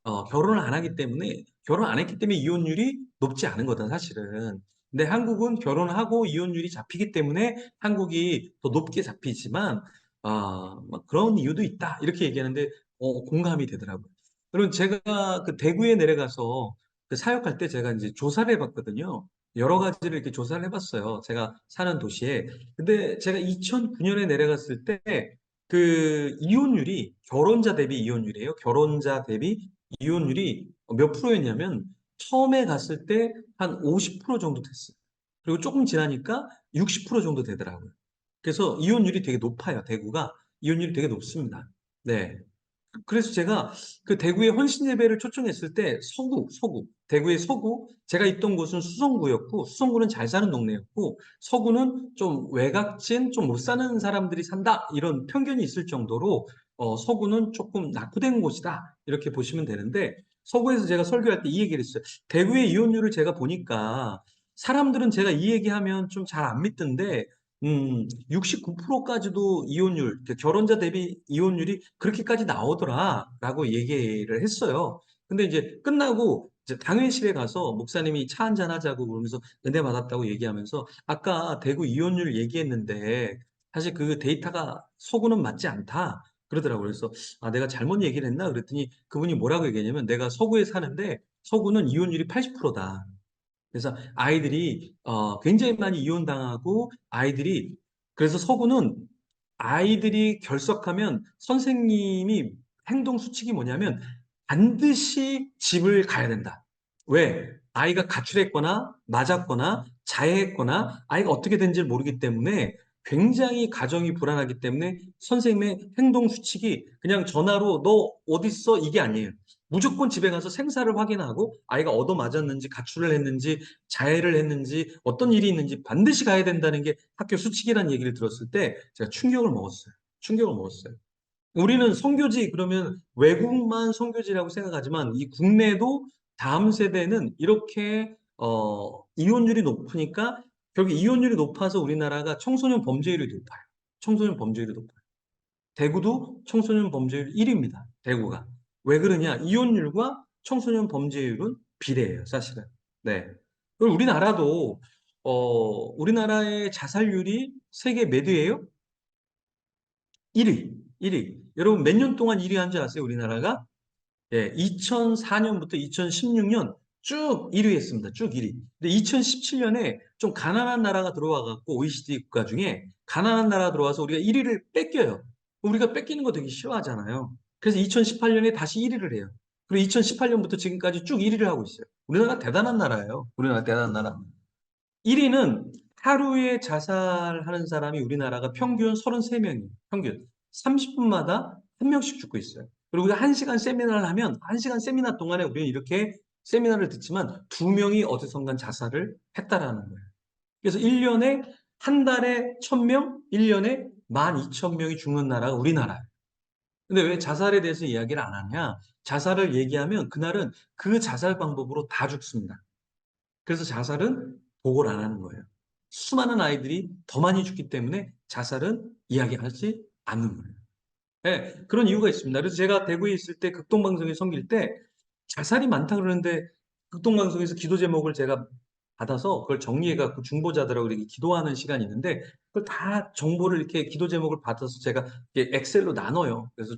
결혼을 안 하기 때문에, 결혼 안 했기 때문에 이혼율이 높지 않은 거다, 사실은. 근데 한국은 결혼하고 이혼율이 잡히기 때문에 한국이 더 높게 잡히지만, 막 그런 이유도 있다. 이렇게 얘기하는데, 공감이 되더라고요. 그리고 제가 그 대구에 내려가서 그 사역할 때 제가 이제 조사를 해봤거든요. 여러 가지를 이렇게 조사를 해봤어요. 제가 사는 도시에. 근데 제가 2009년에 내려갔을 때, 그 이혼율이 결혼자 대비 이혼율이에요. 결혼자 대비 이혼율이 몇 프로였냐면 처음에 갔을 때 한 50% 정도 됐어요. 그리고 조금 지나니까 60% 정도 되더라고요. 그래서 이혼율이 되게 높아요. 대구가 이혼율이 되게 높습니다. 네. 그래서 제가 그 대구의 헌신 예배를 초청했을 때 대구의 서구, 제가 있던 곳은 수성구였고, 수성구는 잘 사는 동네였고, 서구는 좀 외곽진, 좀 못 사는 사람들이 산다, 이런 편견이 있을 정도로, 서구는 조금 낙후된 곳이다, 이렇게 보시면 되는데, 서구에서 제가 설교할 때 이 얘기를 했어요. 대구의 이혼율을 제가 보니까, 사람들은 제가 이 얘기하면 좀 잘 안 믿던데, 69%까지도 이혼율, 그러니까 결혼자 대비 이혼율이 그렇게까지 나오더라라고 얘기를 했어요. 근데 이제 끝나고 이제 당회실에 가서 목사님이 차 한잔 하자고 그러면서 은혜 받았다고 얘기하면서 아까 대구 이혼율 얘기했는데 사실 그 데이터가 서구는 맞지 않다 그러더라고요. 그래서 내가 잘못 얘기를 했나 그랬더니 그분이 뭐라고 얘기했냐면 내가 서구에 사는데 서구는 이혼율이 80%다. 그래서 아이들이 굉장히 많이 이혼당하고 아이들이 그래서 서구는 아이들이 결석하면 선생님이 행동 수칙이 뭐냐면 반드시 집을 가야 된다. 왜? 아이가 가출했거나 맞았거나 자해했거나 아이가 어떻게 된지 모르기 때문에 굉장히 가정이 불안하기 때문에 선생님의 행동 수칙이 그냥 전화로 너 어디 있어? 이게 아니에요. 무조건 집에 가서 생사를 확인하고 아이가 얻어맞았는지 가출을 했는지 자해를 했는지 어떤 일이 있는지 반드시 가야 된다는 게 학교 수칙이라는 얘기를 들었을 때 제가 충격을 먹었어요. 충격을 먹었어요. 우리는 선교지 그러면 외국만 선교지라고 생각하지만 이 국내도 다음 세대는 이렇게 이혼율이 높으니까 결국 이혼율이 높아서 우리나라가 청소년 범죄율이 높아요. 청소년 범죄율이 높아요. 대구도 청소년 범죄율 1위입니다. 대구가. 왜 그러냐? 이혼율과 청소년 범죄율은 비례해요, 사실은. 네. 그리고 우리나라도, 우리나라의 자살률이 세계 몇 위예요? 1위. 1위. 여러분 몇 년 동안 1위 한 줄 아세요, 우리나라가? 예, 2004년부터 2016년 쭉 1위 했습니다. 쭉 1위. 근데 2017년에 좀 가난한 나라가 들어와 갖고 OECD 국가 중에 가난한 나라가 들어와서 우리가 1위를 뺏겨요. 우리가 뺏기는 거 되게 싫어하잖아요. 그래서 2018년에 다시 1위를 해요. 그리고 2018년부터 지금까지 쭉 1위를 하고 있어요. 우리나라 대단한 나라예요. 우리나라 대단한 나라. 1위는 하루에 자살하는 사람이 우리나라가 평균 33명이에요. 평균. 30분마다 한 명씩 죽고 있어요. 그리고 우리가 1시간 세미나를 하면 1시간 세미나 동안에 우리는 이렇게 세미나를 듣지만 2명이 어디선간 자살을 했다라는 거예요. 그래서 1년에 한 달에 1,000명, 1년에 12,000명이 죽는 나라가 우리나라예요. 근데 왜 자살에 대해서 이야기를 안 하냐? 자살을 얘기하면 그날은 그 자살 방법으로 다 죽습니다. 그래서 자살은 보고를 안 하는 거예요. 수많은 아이들이 더 많이 죽기 때문에 자살은 이야기하지 않는 거예요. 네, 그런 이유가 있습니다. 그래서 제가 대구에 있을 때 극동방송에 섬길 때 자살이 많다 그러는데 극동방송에서 기도 제목을 제가 받아서 그걸 정리해갖고 중보자들하고 이렇게 기도하는 시간이 있는데 그걸 다 정보를 이렇게 기도 제목을 받아서 제가 엑셀로 나눠요. 그래서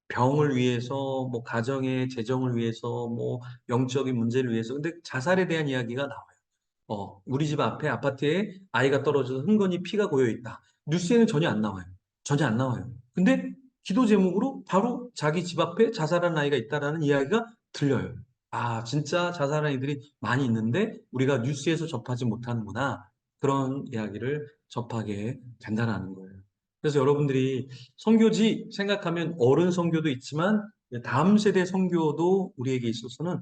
병을 위해서, 뭐, 가정의 재정을 위해서, 뭐, 영적인 문제를 위해서. 근데 자살에 대한 이야기가 나와요. 우리 집 앞에 아파트에 아이가 떨어져서 흥건히 피가 고여 있다. 뉴스에는 전혀 안 나와요. 전혀 안 나와요. 근데 기도 제목으로 바로 자기 집 앞에 자살한 아이가 있다라는 이야기가 들려요. 진짜 자살한 이들이 많이 있는데 우리가 뉴스에서 접하지 못하는구나. 그런 이야기를 접하게 된다는 거예요. 그래서 여러분들이 선교지 생각하면 어른 선교도 있지만 다음 세대 선교도 우리에게 있어서는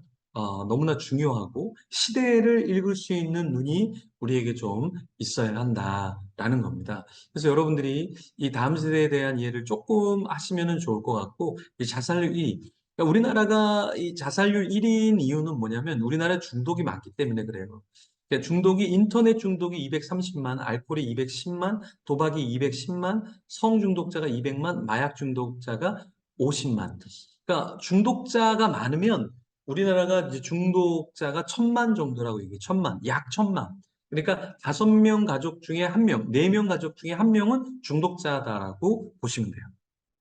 너무나 중요하고 시대를 읽을 수 있는 눈이 우리에게 좀 있어야 한다라는 겁니다. 그래서 여러분들이 이 다음 세대에 대한 이해를 조금 하시면 좋을 것 같고 이 자살률 1위 그러니까 우리나라가 이 자살률 1위인 이유는 뭐냐면 우리나라 중독이 많기 때문에 그래요. 그러니까 중독이 인터넷 중독이 230만, 알코올이 210만, 도박이 210만, 성 중독자가 200만, 마약 중독자가 50만. 그러니까 중독자가 많으면 우리나라가 이제 중독자가 1,000만 정도라고 얘기해요. 1,000만, 약 1,000만. 그러니까 5명 가족 중에 1명, 4명 가족 중에 1명은 중독자다라고 보시면 돼요.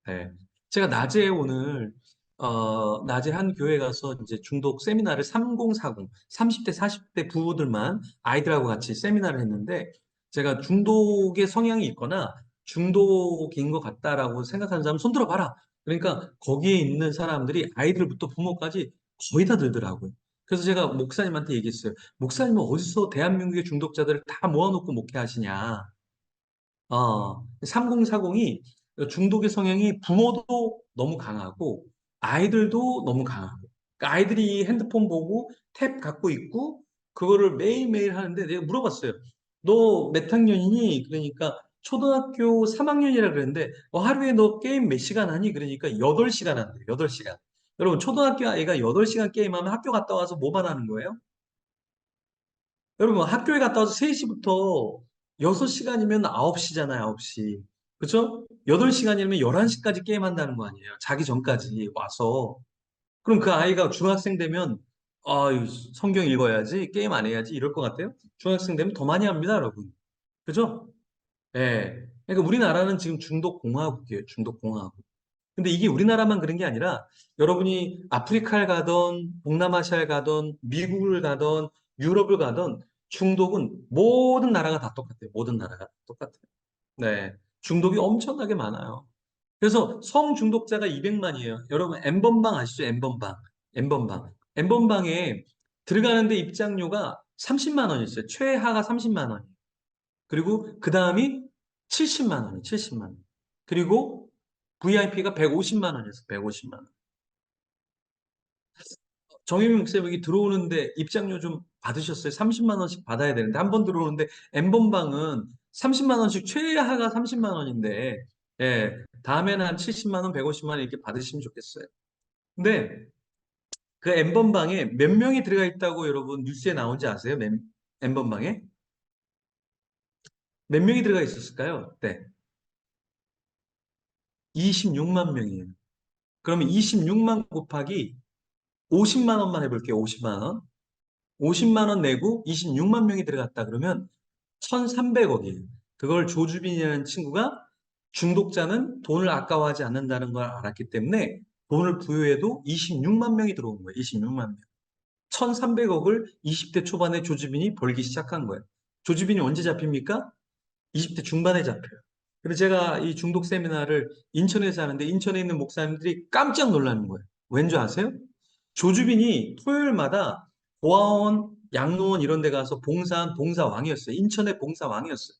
네. 제가 낮에 오늘, 낮에 한 교회 가서 이제 중독 세미나를 3040, 30대, 40대 부부들만 아이들하고 같이 세미나를 했는데, 제가 중독의 성향이 있거나 중독인 것 같다라고 생각하는 사람 손 들어봐라. 그러니까 거기에 있는 사람들이 아이들부터 부모까지 거의 다 들더라고요. 그래서 제가 목사님한테 얘기했어요. 목사님은 어디서 대한민국의 중독자들을 다 모아놓고 목회하시냐. 3040이 중독의 성향이 부모도 너무 강하고 아이들도 너무 강하고 그러니까 아이들이 핸드폰 보고 탭 갖고 있고 그거를 매일매일 하는데 내가 물어봤어요. 너 몇 학년이니? 그러니까 초등학교 3학년이라 그랬는데 하루에 너 게임 몇 시간 하니? 그러니까 8시간 한대요. 8시간. 여러분 초등학교 아이가 8시간 게임하면 학교 갔다 와서 뭐만 하는 거예요? 여러분, 학교에 갔다 와서 3시부터 6시간이면 9시잖아요, 9시. 그쵸? 8시간이면 11시까지 게임한다는 거 아니에요? 자기 전까지 와서. 그럼 그 아이가 중학생 되면, 성경 읽어야지, 게임 안 해야지, 이럴 것 같아요? 중학생 되면 더 많이 합니다, 여러분. 그죠? 예. 그러니까 우리나라는 지금 중독공화국이에요, 중독공화국. 근데 이게 우리나라만 그런 게 아니라 여러분이 아프리카를 가던 동남아시아를 가던 미국을 가던 유럽을 가던 중독은 모든 나라가 다 똑같아요. 모든 나라가 똑같아요. 네. 중독이 엄청나게 많아요. 그래서 성 중독자가 200만이에요. 여러분 엠번방 아시죠? 엠번방. 엠번방. 엠번방에 들어가는데 입장료가 30만 원이었어요. 최하가 30만 원. 그리고 그 다음이 70만 원이에요. 70만 원. 그리고 VIP가 150만 원이었어요. 150만 원. 정혜민 목사님 여기 들어오는데 입장료 좀 받으셨어요? 30만 원씩 받아야 되는데 한 번 들어오는데 N번방은 30만 원씩 최하가 30만 원인데 예, 다음에는 한 70만 원, 150만 원 이렇게 받으시면 좋겠어요. 근데 그 N번방에 몇 명이 들어가 있다고 여러분 뉴스에 나온지 아세요? N번방에? 몇 명이 들어가 있었을까요? 네. 26만 명이에요. 그러면 26만 곱하기 50만 원만 해볼게요. 50만 원. 50만 원 내고 26만 명이 들어갔다 그러면 1,300억이에요. 그걸 조주빈이라는 친구가 중독자는 돈을 아까워하지 않는다는 걸 알았기 때문에 돈을 부여해도 26만 명이 들어온 거예요. 26만 명. 1,300억을 20대 초반에 조주빈이 벌기 시작한 거예요. 조주빈이 언제 잡힙니까? 20대 중반에 잡혀요. 그래서 제가 이 중독 세미나를 인천에서 하는데 인천에 있는 목사님들이 깜짝 놀라는 거예요. 왠지 아세요? 조주빈이 토요일마다 고아원, 양로원 이런 데 가서 봉사한 봉사왕이었어요. 인천의 봉사왕이었어요.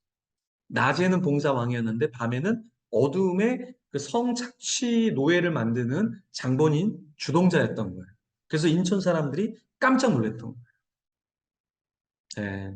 낮에는 봉사왕이었는데 밤에는 어두움에 그 성착취 노예를 만드는 장본인 주동자였던 거예요. 그래서 인천 사람들이 깜짝 놀랐던 거예요. 예.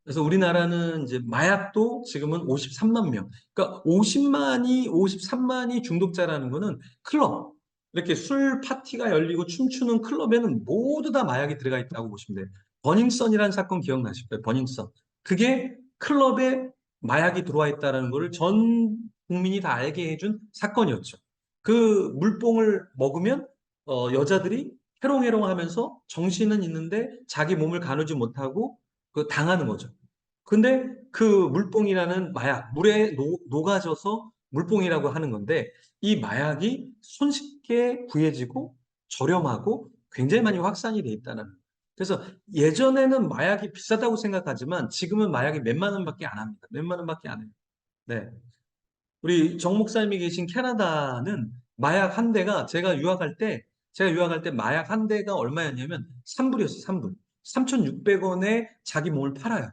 그래서 우리나라는 이제 마약도 지금은 53만 명. 그러니까 53만이 중독자라는 거는 클럽. 이렇게 술 파티가 열리고 춤추는 클럽에는 모두 다 마약이 들어가 있다고 보시면 돼요. 버닝썬이라는 사건 기억나실 거예요. 버닝썬. 그게 클럽에 마약이 들어와 있다는 것을 전 국민이 다 알게 해준 사건이었죠. 그 물뽕을 먹으면 여자들이 해롱해롱 하면서 정신은 있는데 자기 몸을 가누지 못하고 그 당하는 거죠. 근데 그 물뽕이라는 마약, 물에 녹아져서 물뽕이라고 하는 건데 이 마약이 손쉽게 구해지고 저렴하고 굉장히 많이 확산이 돼 있다는 거예요. 그래서 예전에는 마약이 비싸다고 생각하지만 지금은 마약이 몇만 원밖에 안 합니다. 몇만 원밖에 안 해요. 네. 우리 정 목사님이 계신 캐나다는 마약 한 대가 제가 유학할 때 마약 한 대가 얼마였냐면 3불이었어요. 3불. 3,600원에 자기 몸을 팔아요.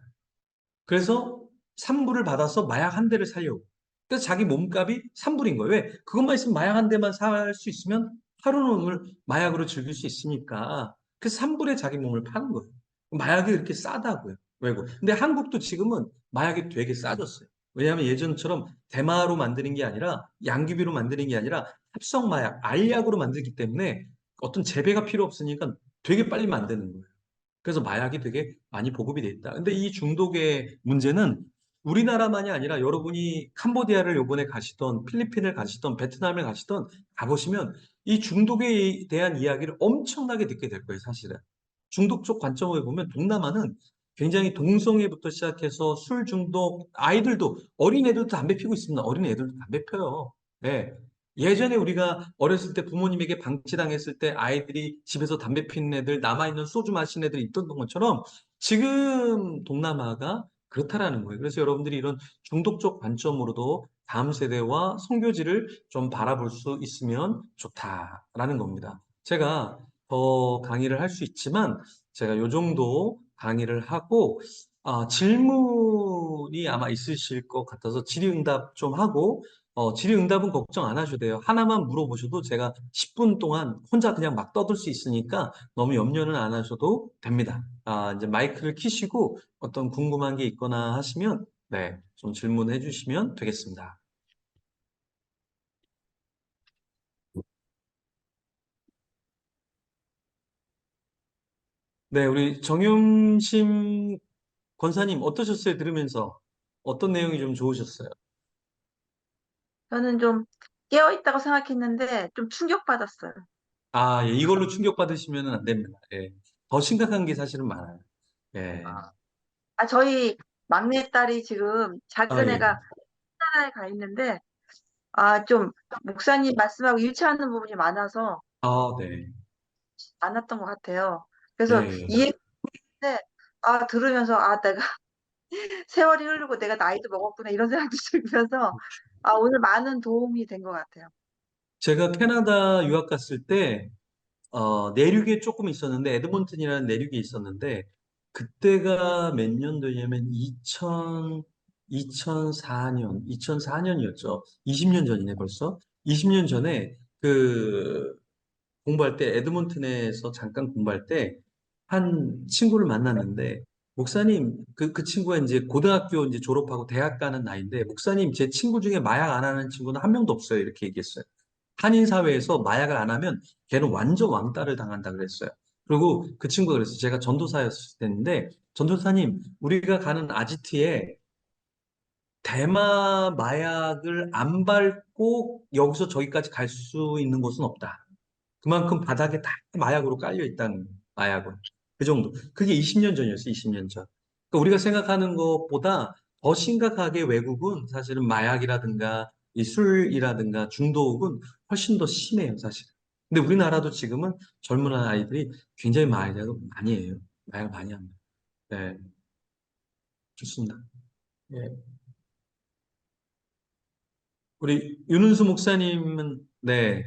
그래서 3불을 받아서 마약 한 대를 사려고. 그래서 자기 몸값이 3불인 거예요. 왜? 그것만 있으면 마약 한 대만 살 수 있으면 하루는 오늘 마약으로 즐길 수 있으니까. 그래서 3불에 자기 몸을 파는 거예요. 마약이 그렇게 싸다고요. 외국. 근데 한국도 지금은 마약이 되게 싸졌어요. 왜냐하면 예전처럼 대마로 만드는 게 아니라 양귀비로 만드는 게 아니라 합성 마약, 알약으로 만들기 때문에 어떤 재배가 필요 없으니까 되게 빨리 만드는 거예요. 그래서 마약이 되게 많이 보급이 돼 있다. 근데 이 중독의 문제는 우리나라만이 아니라 여러분이 캄보디아를 요번에 가시던 필리핀을 가시던 베트남을 가시던 가보시면 이 중독에 대한 이야기를 엄청나게 듣게 될 거예요, 사실은. 중독 쪽 관점을 보면 동남아는 굉장히 동성애부터 시작해서 술 중독, 아이들도, 어린애들도 담배 피고 있습니다. 어린애들도 담배 펴요. 네. 예전에 우리가 어렸을 때 부모님에게 방치당했을 때 아이들이 집에서 담배 피는 애들, 남아있는 소주 마시는 애들이 있던 것처럼 지금 동남아가 그렇다라는 거예요. 그래서 여러분들이 이런 중독적 관점으로도 다음 세대와 선교지를 좀 바라볼 수 있으면 좋다라는 겁니다. 제가 더 강의를 할 수 있지만 제가 요 정도 강의를 하고 질문이 아마 있으실 것 같아서 질의응답 좀 하고 질의응답은 걱정 안 하셔도 돼요. 하나만 물어보셔도 제가 10분 동안 혼자 그냥 막 떠들 수 있으니까 너무 염려는 안 하셔도 됩니다. 이제 마이크를 켜시고 어떤 궁금한 게 있거나 하시면 네, 좀 질문해 주시면 되겠습니다. 네, 우리 정용심 권사님 어떠셨어요? 들으면서 어떤 내용이 좀 좋으셨어요? 저는 좀 깨어있다고 생각했는데 좀 충격받았어요. 예, 이걸로 충격받으시면 안 됩니다. 예. 더 심각한 게 사실은 많아요. 예. 저희 막내딸이 지금 작은 예. 애가 하나에 가 있는데, 좀 목사님 말씀하고 일치하는 부분이 많아서 네. 많았던 것 같아요. 그래서 예. 이해했는데, 들으면서, 내가 세월이 흐르고 내가 나이도 먹었구나, 이런 생각도 들면서, 오늘 많은 도움이 된 것 같아요. 제가 캐나다 유학 갔을 때 내륙에 조금 있었는데, 에드몬튼이라는 내륙에 있었는데, 그때가 몇 년도냐면 2004년, 2004년이었죠. 20년 전이네, 벌써. 20년 전에 그 공부할 때, 에드몬튼에서 잠깐 공부할 때, 한 친구를 만났는데, 목사님, 그 친구가 이제 고등학교 이제 졸업하고 대학 가는 나이인데, 목사님, 제 친구 중에 마약 안 하는 친구는 한 명도 없어요. 이렇게 얘기했어요. 한인 사회에서 마약을 안 하면 걔는 완전 왕따를 당한다 그랬어요. 그리고 그 친구가 그랬어요. 제가 전도사였을 때인데, 전도사님, 우리가 가는 아지트에 대마 마약을 안 밟고 여기서 저기까지 갈 수 있는 곳은 없다. 그만큼 바닥에 다 마약으로 깔려 있다는 마약은. 그 정도. 그게 20년 전이었어요, 20년 전. 그러니까 우리가 생각하는 것보다 더 심각하게 외국은 사실은 마약이라든가 이 술이라든가 중독은 훨씬 더 심해요, 사실. 근데 우리나라도 지금은 젊은 아이들이 굉장히 많이 해요. 마약을 많이 합니다. 네, 좋습니다. 예. 우리 윤은수 목사님은 네,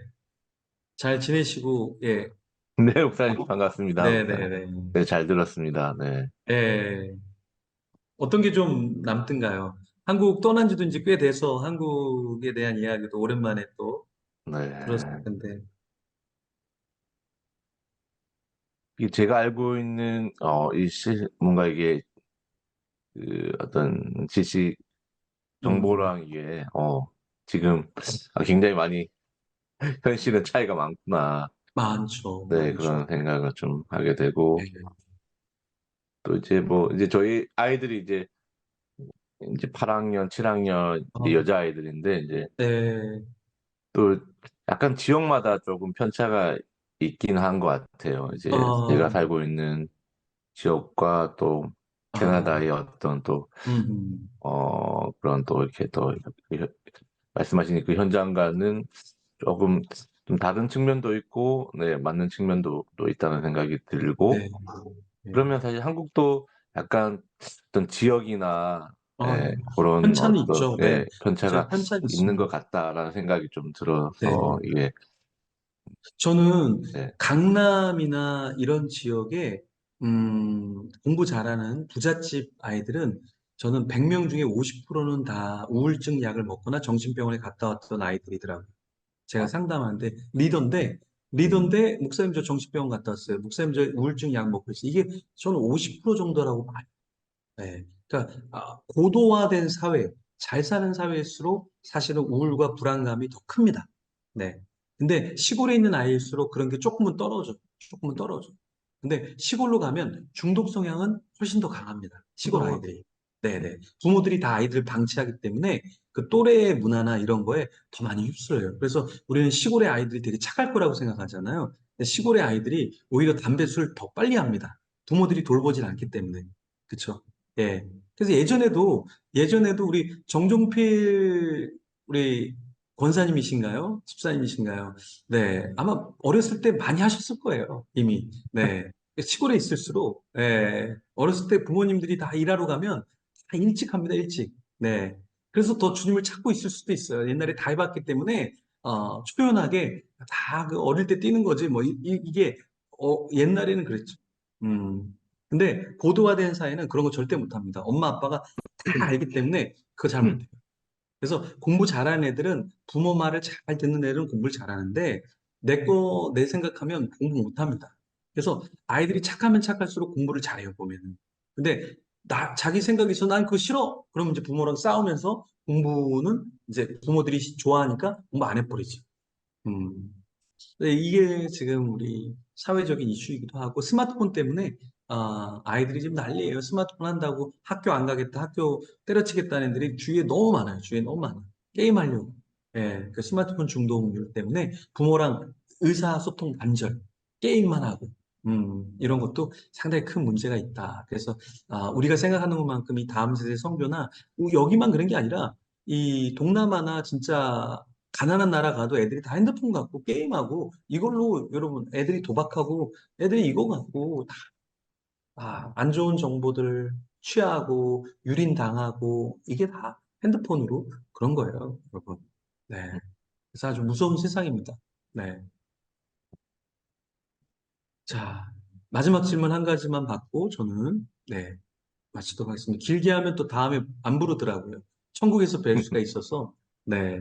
잘 지내시고 예, 네, 목사님 반갑습니다. 네, 네, 네. 네, 잘 들었습니다. 네. 예. 어떤 게 좀 남든가요? 한국 떠난 지도 이제 꽤 돼서 한국에 대한 이야기도 오랜만에 또 들었을 네. 텐데. 이 제가 알고 있는 뭔가 이게 어떤 지식 음, 정보랑 이게 지금 굉장히 많이 현실은 차이가 많구나. 많죠, 네, 많죠. 그런 생각을 좀 하게 되고 예. 또 이제 뭐 이제 저희 아이들이 이제 8학년, 7학년 어, 여자아이들인데 이제 네, 또 약간 지역마다 조금 편차가 있긴 한 것 같아요. 이제 제가 어, 살고 있는 지역과 또 아, 캐나다의 어떤 또, 음, 그런 또 이렇게 또 말씀하신 그 현장과는 조금 좀 다른 측면도 있고, 네, 맞는 측면도 또 있다는 생각이 들고, 네, 네. 그러면 사실 한국도 약간 어떤 지역이나, 네. 예, 그런 편차는 어떤, 있죠. 네, 예, 맞아요. 편차가 편차 있는 있습니다. 것 같다라는 생각이 좀 들어서, 네. 이게, 저는 네, 강남이나 이런 지역에 공부 잘하는 부잣집 아이들은 저는 100명 중에 50%는 다 우울증 약을 먹거나 정신병원에 갔다 왔던 아이들이더라고요. 제가 상담하는데 리더인데 목사님 저 정신병원 갔다 왔어요. 목사님 저 우울증 약 먹고 있어요. 이게 저는 50% 정도라고 봐요. 네. 그러니까 고도화된 사회, 잘 사는 사회일수록 사실은 우울과 불안감이 더 큽니다. 네. 근데 시골에 있는 아이일수록 그런 게 조금은 떨어져. 조금은 떨어져. 근데 시골로 가면 중독 성향은 훨씬 더 강합니다. 시골 뭐, 아이들이. 네네. 부모들이 다 아이들을 방치하기 때문에 그 또래의 문화나 이런 거에 더 많이 휩쓸려요. 그래서 우리는 시골의 아이들이 되게 착할 거라고 생각하잖아요. 근데 시골의 아이들이 오히려 담배, 술 더 빨리 합니다. 부모들이 돌보질 않기 때문에. 그쵸? 예. 그래서 예전에도 우리 정종필 우리 권사님이신가요? 집사님이신가요? 네. 아마 어렸을 때 많이 하셨을 거예요. 이미. 네. 시골에 있을수록, 예. 어렸을 때 부모님들이 다 일하러 가면 다 일찍 합니다, 일찍. 네. 그래서 더 주님을 찾고 있을 수도 있어요. 옛날에 다 해봤기 때문에, 초연하게 다 그 어릴 때 뛰는 거지. 뭐, 게 옛날에는 그랬죠. 근데 고도화된 사회는 그런 거 절대 못 합니다. 엄마, 아빠가 다 알기 때문에 그거 잘 못해요. 그래서 공부 잘하는 애들은 부모 말을 잘 듣는 애들은 공부를 잘하는데 내 생각하면 공부 못합니다. 그래서 아이들이 착하면 착할수록 공부를 잘해요, 보면은. 근데 자기 생각이 있어. 난 그거 싫어. 그러면 이제 부모랑 싸우면서 공부는 이제 부모들이 좋아하니까 공부 안 해버리지. 음. 네, 이게 지금 우리 사회적인 이슈이기도 하고 스마트폰 때문에 아이들이 지금 난리예요. 스마트폰 한다고 학교 안 가겠다, 학교 때려치겠다는 애들이 주위에 너무 많아요. 주위에 너무 많아. 게임하려고. 예, 그 스마트폰 중독률 때문에 부모랑 의사소통 단절, 게임만 하고, 이런 것도 상당히 큰 문제가 있다. 그래서 우리가 생각하는 것만큼 이 다음 세대 성교나 여기만 그런 게 아니라 이 동남아나 진짜 가난한 나라 가도 애들이 다 핸드폰 갖고 게임하고 이걸로 여러분 애들이 도박하고 애들이 이거 갖고 다 안 좋은 정보들 취하고 유린당하고 이게 다 핸드폰으로 그런 거예요, 여러분. 네. 그래서 아주 무서운 세상입니다. 네. 자, 마지막 질문 한 가지만 받고 저는 네, 마치도록 하겠습니다. 길게 하면 또 다음에 안 부르더라고요. 천국에서 뵐 수가 있어서. 네.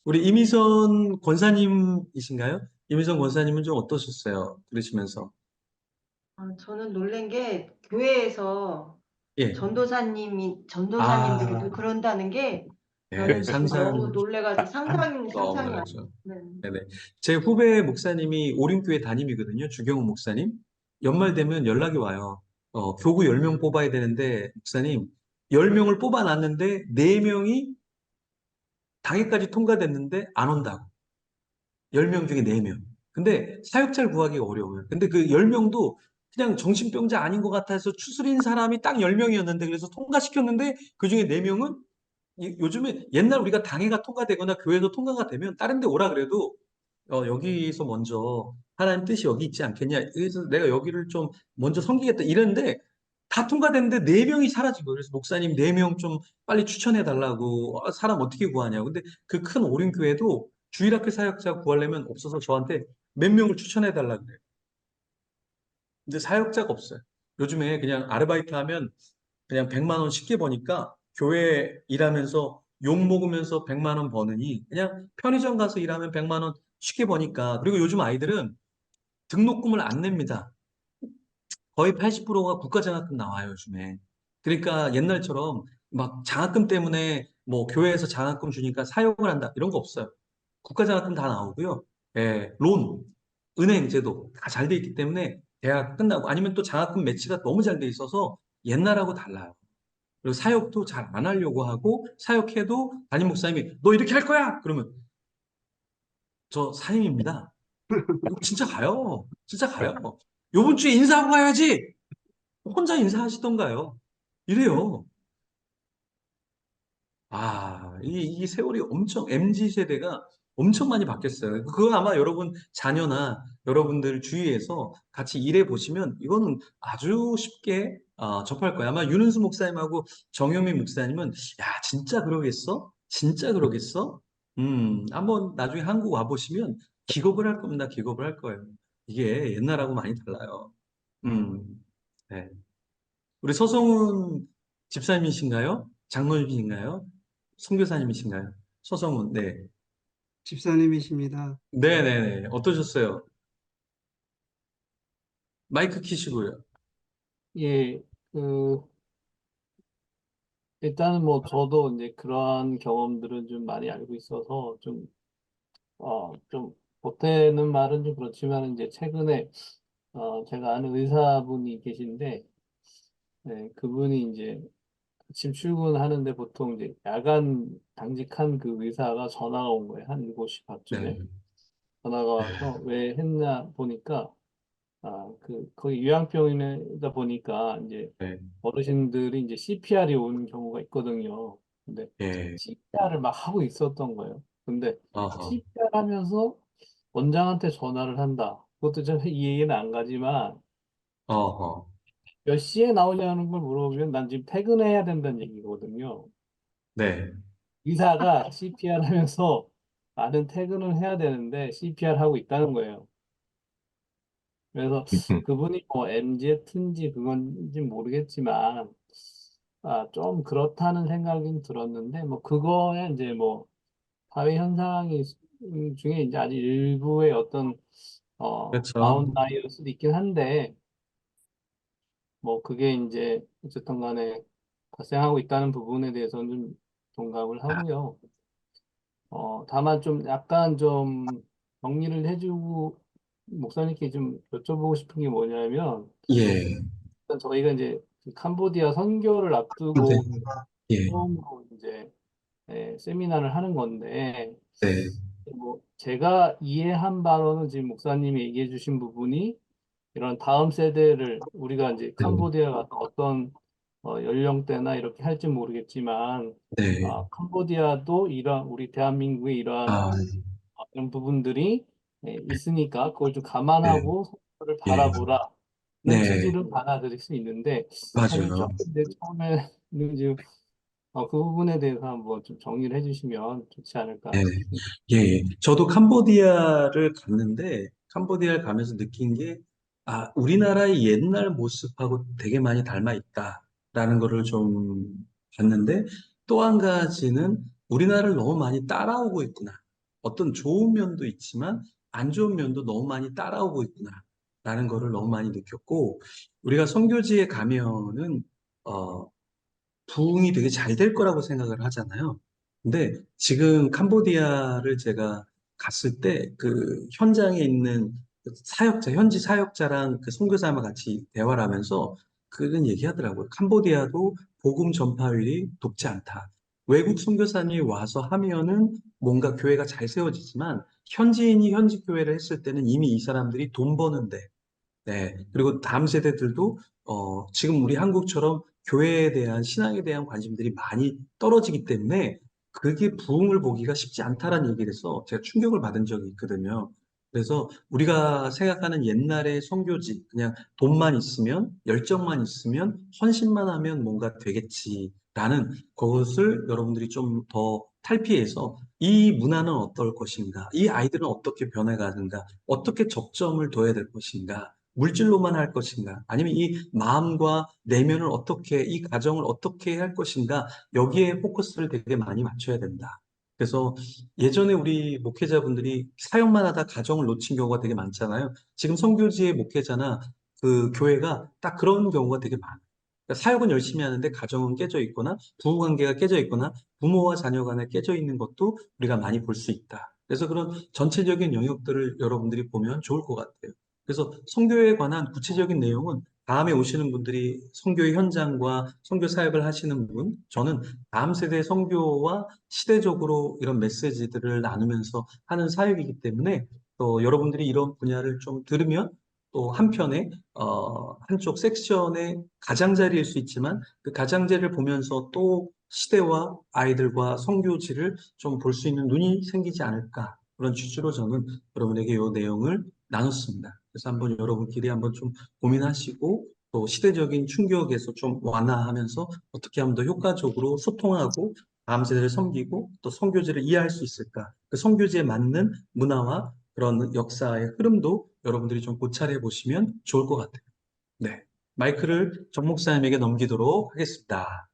우리 이미선 권사님이신가요? 이미선 권사님은 좀 어떠셨어요? 들으시면서. 저는 놀란 게 교회에서 예. 전도사님들이 아, 그런다는 게 예, 저는 지금 상상 너무 놀래가지고 너무 상상이 안 어렵죠. 네. 네네. 제 후배 목사님이 오림교회 담임이거든요. 주경훈 목사님. 연말 되면 연락이 와요. 교구 10명 뽑아야 되는데, 목사님, 10명을 뽑아놨는데, 4명이 당회까지 통과됐는데, 안 온다고. 10명 중에 4명. 근데 사역자를 구하기가 어려워요. 근데 그 10명도 그냥 정신병자 아닌 것 같아서 추스린 사람이 딱 10명이었는데, 그래서 통과시켰는데, 그 중에 4명은 요즘에 옛날 우리가 당회가 통과되거나 교회도 통과가 되면 다른 데 오라 그래도 여기서 먼저 하나님 뜻이 여기 있지 않겠냐. 그래서 내가 여기를 좀 먼저 섬기겠다 이랬는데 다 통과됐는데 네 명이 사라진 거예요. 그래서 목사님 네 명 좀 빨리 추천해 달라고 사람 어떻게 구하냐고. 근데 그 큰 오륜교회도 주일학교 사역자 구하려면 없어서 저한테 몇 명을 추천해 달라고 그래요. 근데 사역자가 없어요. 요즘에 그냥 아르바이트 하면 그냥 100만 원 쉽게 버니까 교회 일하면서 욕 먹으면서 100만 원 버느니 그냥 편의점 가서 일하면 100만 원 쉽게 버니까 그리고 요즘 아이들은 등록금을 안 냅니다. 거의 80%가 국가장학금 나와요, 요즘에. 그러니까 옛날처럼 막 장학금 때문에 뭐 교회에서 장학금 주니까 사용을 한다 이런 거 없어요. 국가장학금 다 나오고요. 예, 은행 제도 다 잘 돼 있기 때문에 대학 끝나고 아니면 또 장학금 매치가 너무 잘 돼 있어서 옛날하고 달라요. 그리고 사역도 잘 안 하려고 하고 사역해도 담임 목사님이 너 이렇게 할 거야? 그러면 저 사임입니다. 이거 진짜 가요. 진짜 가요. 요번 주에 인사하고 가야지. 혼자 인사하시던가요. 이래요. 이 세월이 엄청, MZ 세대가 엄청 많이 바뀌었어요. 그거 아마 여러분 자녀나 여러분들 주위에서 같이 일해 보시면 이거는 아주 쉽게 접할 거예요. 아마 윤은수 목사님하고 정효민 목사님은 야, 진짜 그러겠어? 진짜 그러겠어? 한번 나중에 한국 와 보시면 기겁을 할 겁니다. 기겁을 할 거예요. 이게 옛날하고 많이 달라요. 음, 네. 우리 서성훈 집사님이신가요? 장로님이신가요? 선교사님이신가요? 서성훈, 네. 집사님이십니다. 네네네. 어떠셨어요? 마이크 키시고요. 예, 그, 일단은 뭐 저도 이제 그러한 경험들은 좀 많이 알고 있어서 좀 보태는 말은 좀 그렇지만 이제 최근에 제가 아는 의사분이 계신데 네, 그분이 이제 아침 출근하는데 보통 이제 야간 당직한 그 의사가 전화가 온 거예요. 한 7시 네, 반쯤에 전화가 네, 와서 왜 했나 보니까 거기 요양병원이다 보니까 이제 네, 어르신들이 이제 CPR이 온 경우가 있거든요. 근데 예, CPR을 막 하고 있었던 거예요. 근데 어허, CPR 하면서 원장한테 전화를 한다. 그것도 좀 이해는 안 가지만 어허, 몇 시에 나오냐는 걸 물어보면 난 지금 퇴근해야 된다는 얘기거든요. 네, 의사가 CPR 하면서 나는 퇴근을 해야 되는데 CPR 하고 있다는 거예요. 그래서 그분이 뭐 MZ인지 그건지 모르겠지만 좀 그렇다는 생각이 들었는데 뭐 그거에 이제 뭐 사회 현상이 중에 이제 아주 일부의 어떤 그렇죠. 다운라이언일 수도 있긴 한데 뭐 그게 이제 어쨌든 간에 발생하고 있다는 부분에 대해서는 좀 동감을 하고요. 다만 좀 약간 좀 정리를 해주고 목사님께 좀 여쭤보고 싶은 게 뭐냐면 예, 일단 저희가 이제 그 캄보디아 선교를 네, 앞두고 예, 처음으로 이제 세미나를 하는 건데 네, 뭐 제가 이해한 바로는 지금 목사님이 얘기해 주신 부분이 이런 다음 세대를 우리가 이제 네, 캄보디아 가서 어떤 연령대나 이렇게 할지 모르겠지만 네, 캄보디아도 이런 우리 대한민국의 이러한 아, 이런 부분들이 있으니까 그걸 좀 네, 감안하고 선거를 예, 바라보라는 네, 취지를 받아들일 수 있는데 사실 맞아요. 조금 내 처음에는 지금 그 부분에 대해서 한번 좀 정리를 해주시면 좋지 예, 않을까 싶습니다. 예, 예. 저도 캄보디아를 갔는데, 캄보디아를 가면서 느낀 게, 우리나라의 옛날 모습하고 되게 많이 닮아 있다라는 거를 좀 봤는데, 또 한 가지는 우리나라를 너무 많이 따라오고 있구나. 어떤 좋은 면도 있지만, 안 좋은 면도 너무 많이 따라오고 있구나. 라는 거를 너무 많이 느꼈고, 우리가 선교지에 가면은, 어, 부흥이 되게 잘 될 거라고 생각을 하잖아요. 근데 지금 캄보디아를 제가 갔을 때 그 현장에 있는 그 사역자, 현지 사역자랑 그 선교사와 같이 대화를 하면서 그런 얘기 하더라고요. 캄보디아도 복음 전파율이 높지 않다. 외국 선교사님이 와서 하면은 뭔가 교회가 잘 세워지지만 현지인이 현지 교회를 했을 때는 이미 이 사람들이 돈 버는데 네. 그리고 다음 세대들도, 지금 우리 한국처럼 교회에 대한, 신앙에 대한 관심들이 많이 떨어지기 때문에 그게 부흥을 보기가 쉽지 않다라는 얘기를 해서 제가 충격을 받은 적이 있거든요. 그래서 우리가 생각하는 옛날의 선교지, 그냥 돈만 있으면, 열정만 있으면, 헌신만 하면 뭔가 되겠지라는 그것을 여러분들이 좀 더 탈피해서 이 문화는 어떨 것인가, 이 아이들은 어떻게 변해가는가, 어떻게 적점을 둬야 될 것인가, 물질로만 할 것인가? 아니면 이 마음과 내면을 어떻게, 이 가정을 어떻게 할 것인가? 여기에 포커스를 되게 많이 맞춰야 된다. 그래서 예전에 우리 목회자분들이 사역만 하다 가정을 놓친 경우가 되게 많잖아요. 지금 선교지의 목회자나 그 교회가 딱 그런 경우가 되게 많아요. 그러니까 사역은 열심히 하는데 가정은 깨져 있거나 부부관계가 깨져 있거나 부모와 자녀 간에 깨져 있는 것도 우리가 많이 볼 수 있다. 그래서 그런 전체적인 영역들을 여러분들이 보면 좋을 것 같아요. 그래서 선교에 관한 구체적인 내용은 다음에 오시는 분들이 선교의 현장과 선교 사역을 하시는 분, 저는 다음 세대 선교와 시대적으로 이런 메시지들을 나누면서 하는 사역이기 때문에 또 여러분들이 이런 분야를 좀 들으면 또 한편에 한쪽 섹션의 가장자리일 수 있지만 그 가장자리를 보면서 또 시대와 아이들과 선교지를 좀 볼 수 있는 눈이 생기지 않을까 그런 취지로 저는 여러분에게 이 내용을 나눴습니다. 그래서 한번 여러분끼리 한번 좀 고민하시고 또 시대적인 충격에서 좀 완화하면서 어떻게 하면 더 효과적으로 소통하고 다음 세대를 섬기고 또 선교지를 이해할 수 있을까? 그 선교지에 맞는 문화와 그런 역사의 흐름도 여러분들이 좀 고찰해 보시면 좋을 것 같아요. 네. 마이크를 정 목사님에게 넘기도록 하겠습니다.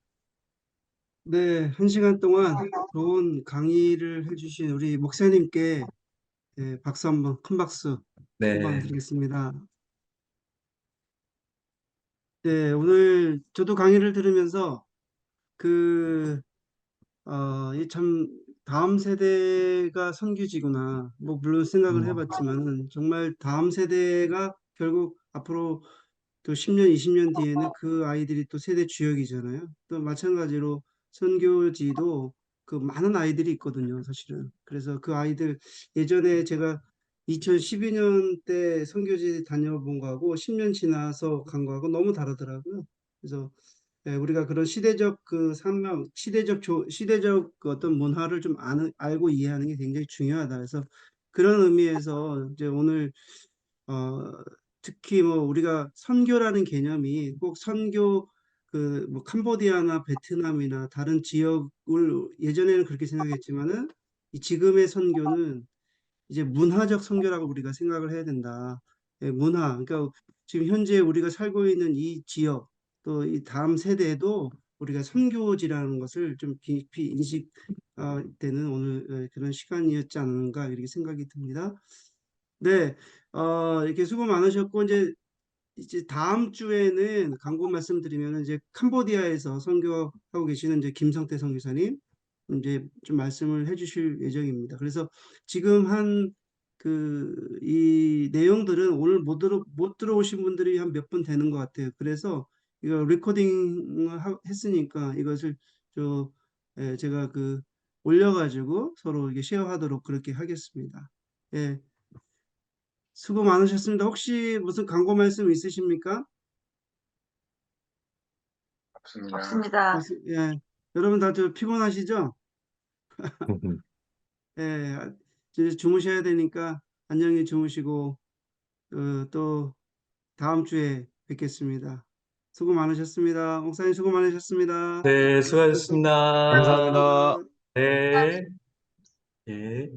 네, 한 시간 동안 좋은 강의를 해주신 우리 목사님께 박수 한번, 큰 박수 한번 네. 드리겠습니다. 네, 오늘 저도 강의를 들으면서 그, 이 참, 다음 세대가 선교지구나. 뭐, 물론 생각을 음, 해봤지만은 정말 다음 세대가 결국 앞으로 또 10년, 20년 뒤에는 그 아이들이 또 세대 주역이잖아요. 또 마찬가지로 선교지도 그 많은 아이들이 있거든요, 사실은. 그래서 그 아이들 예전에 제가 2012년 때 선교지 다녀본 거하고 10년 지나서 간 거하고 너무 다르더라고요. 그래서 우리가 그런 시대적 그 산명, 시대적 그 어떤 문화를 좀 알고 이해하는 게 굉장히 중요하다. 그래서 그런 의미에서 이제 오늘 어, 특히 뭐 우리가 선교라는 개념이 꼭 선교 그 뭐 캄보디아나 베트남이나 다른 지역을 예전에는 그렇게 생각했지만은 이 지금의 선교는 이제 문화적 선교라고 우리가 생각을 해야 된다. 문화. 그러니까 지금 현재 우리가 살고 있는 이 지역 또 이 다음 세대에도 우리가 선교지라는 것을 좀 깊이 인식되는 오늘 그런 시간이었지 않은가 이렇게 생각이 듭니다. 네, 이렇게 수고 많으셨고, 이제 다음 주에는 광고 말씀드리면 이제 캄보디아에서 선교하고 계시는 이제 김성태 선교사님 이제 좀 말씀을 해주실 예정입니다. 그래서 지금 이 내용들은 오늘 못 들어오신 분들이 한 몇 분 되는 것 같아요. 그래서 이거 했으니까 이것을 저, 제가 올려가지고 서로 이게 쉐어하도록 그렇게 하겠습니다. 예. 수고 많으셨습니다. 혹시 무슨 광고 말씀 있으십니까? 없습니다. 예. 여러분 다들 피곤하시죠? 예. 이제 주무셔야 되니까 안녕히 주무시고 또 다음 주에 뵙겠습니다. 수고 많으셨습니다. 목사님 수고 많으셨습니다. 네, 수고하셨습니다. 감사합니다. 감사합니다. 네. 예.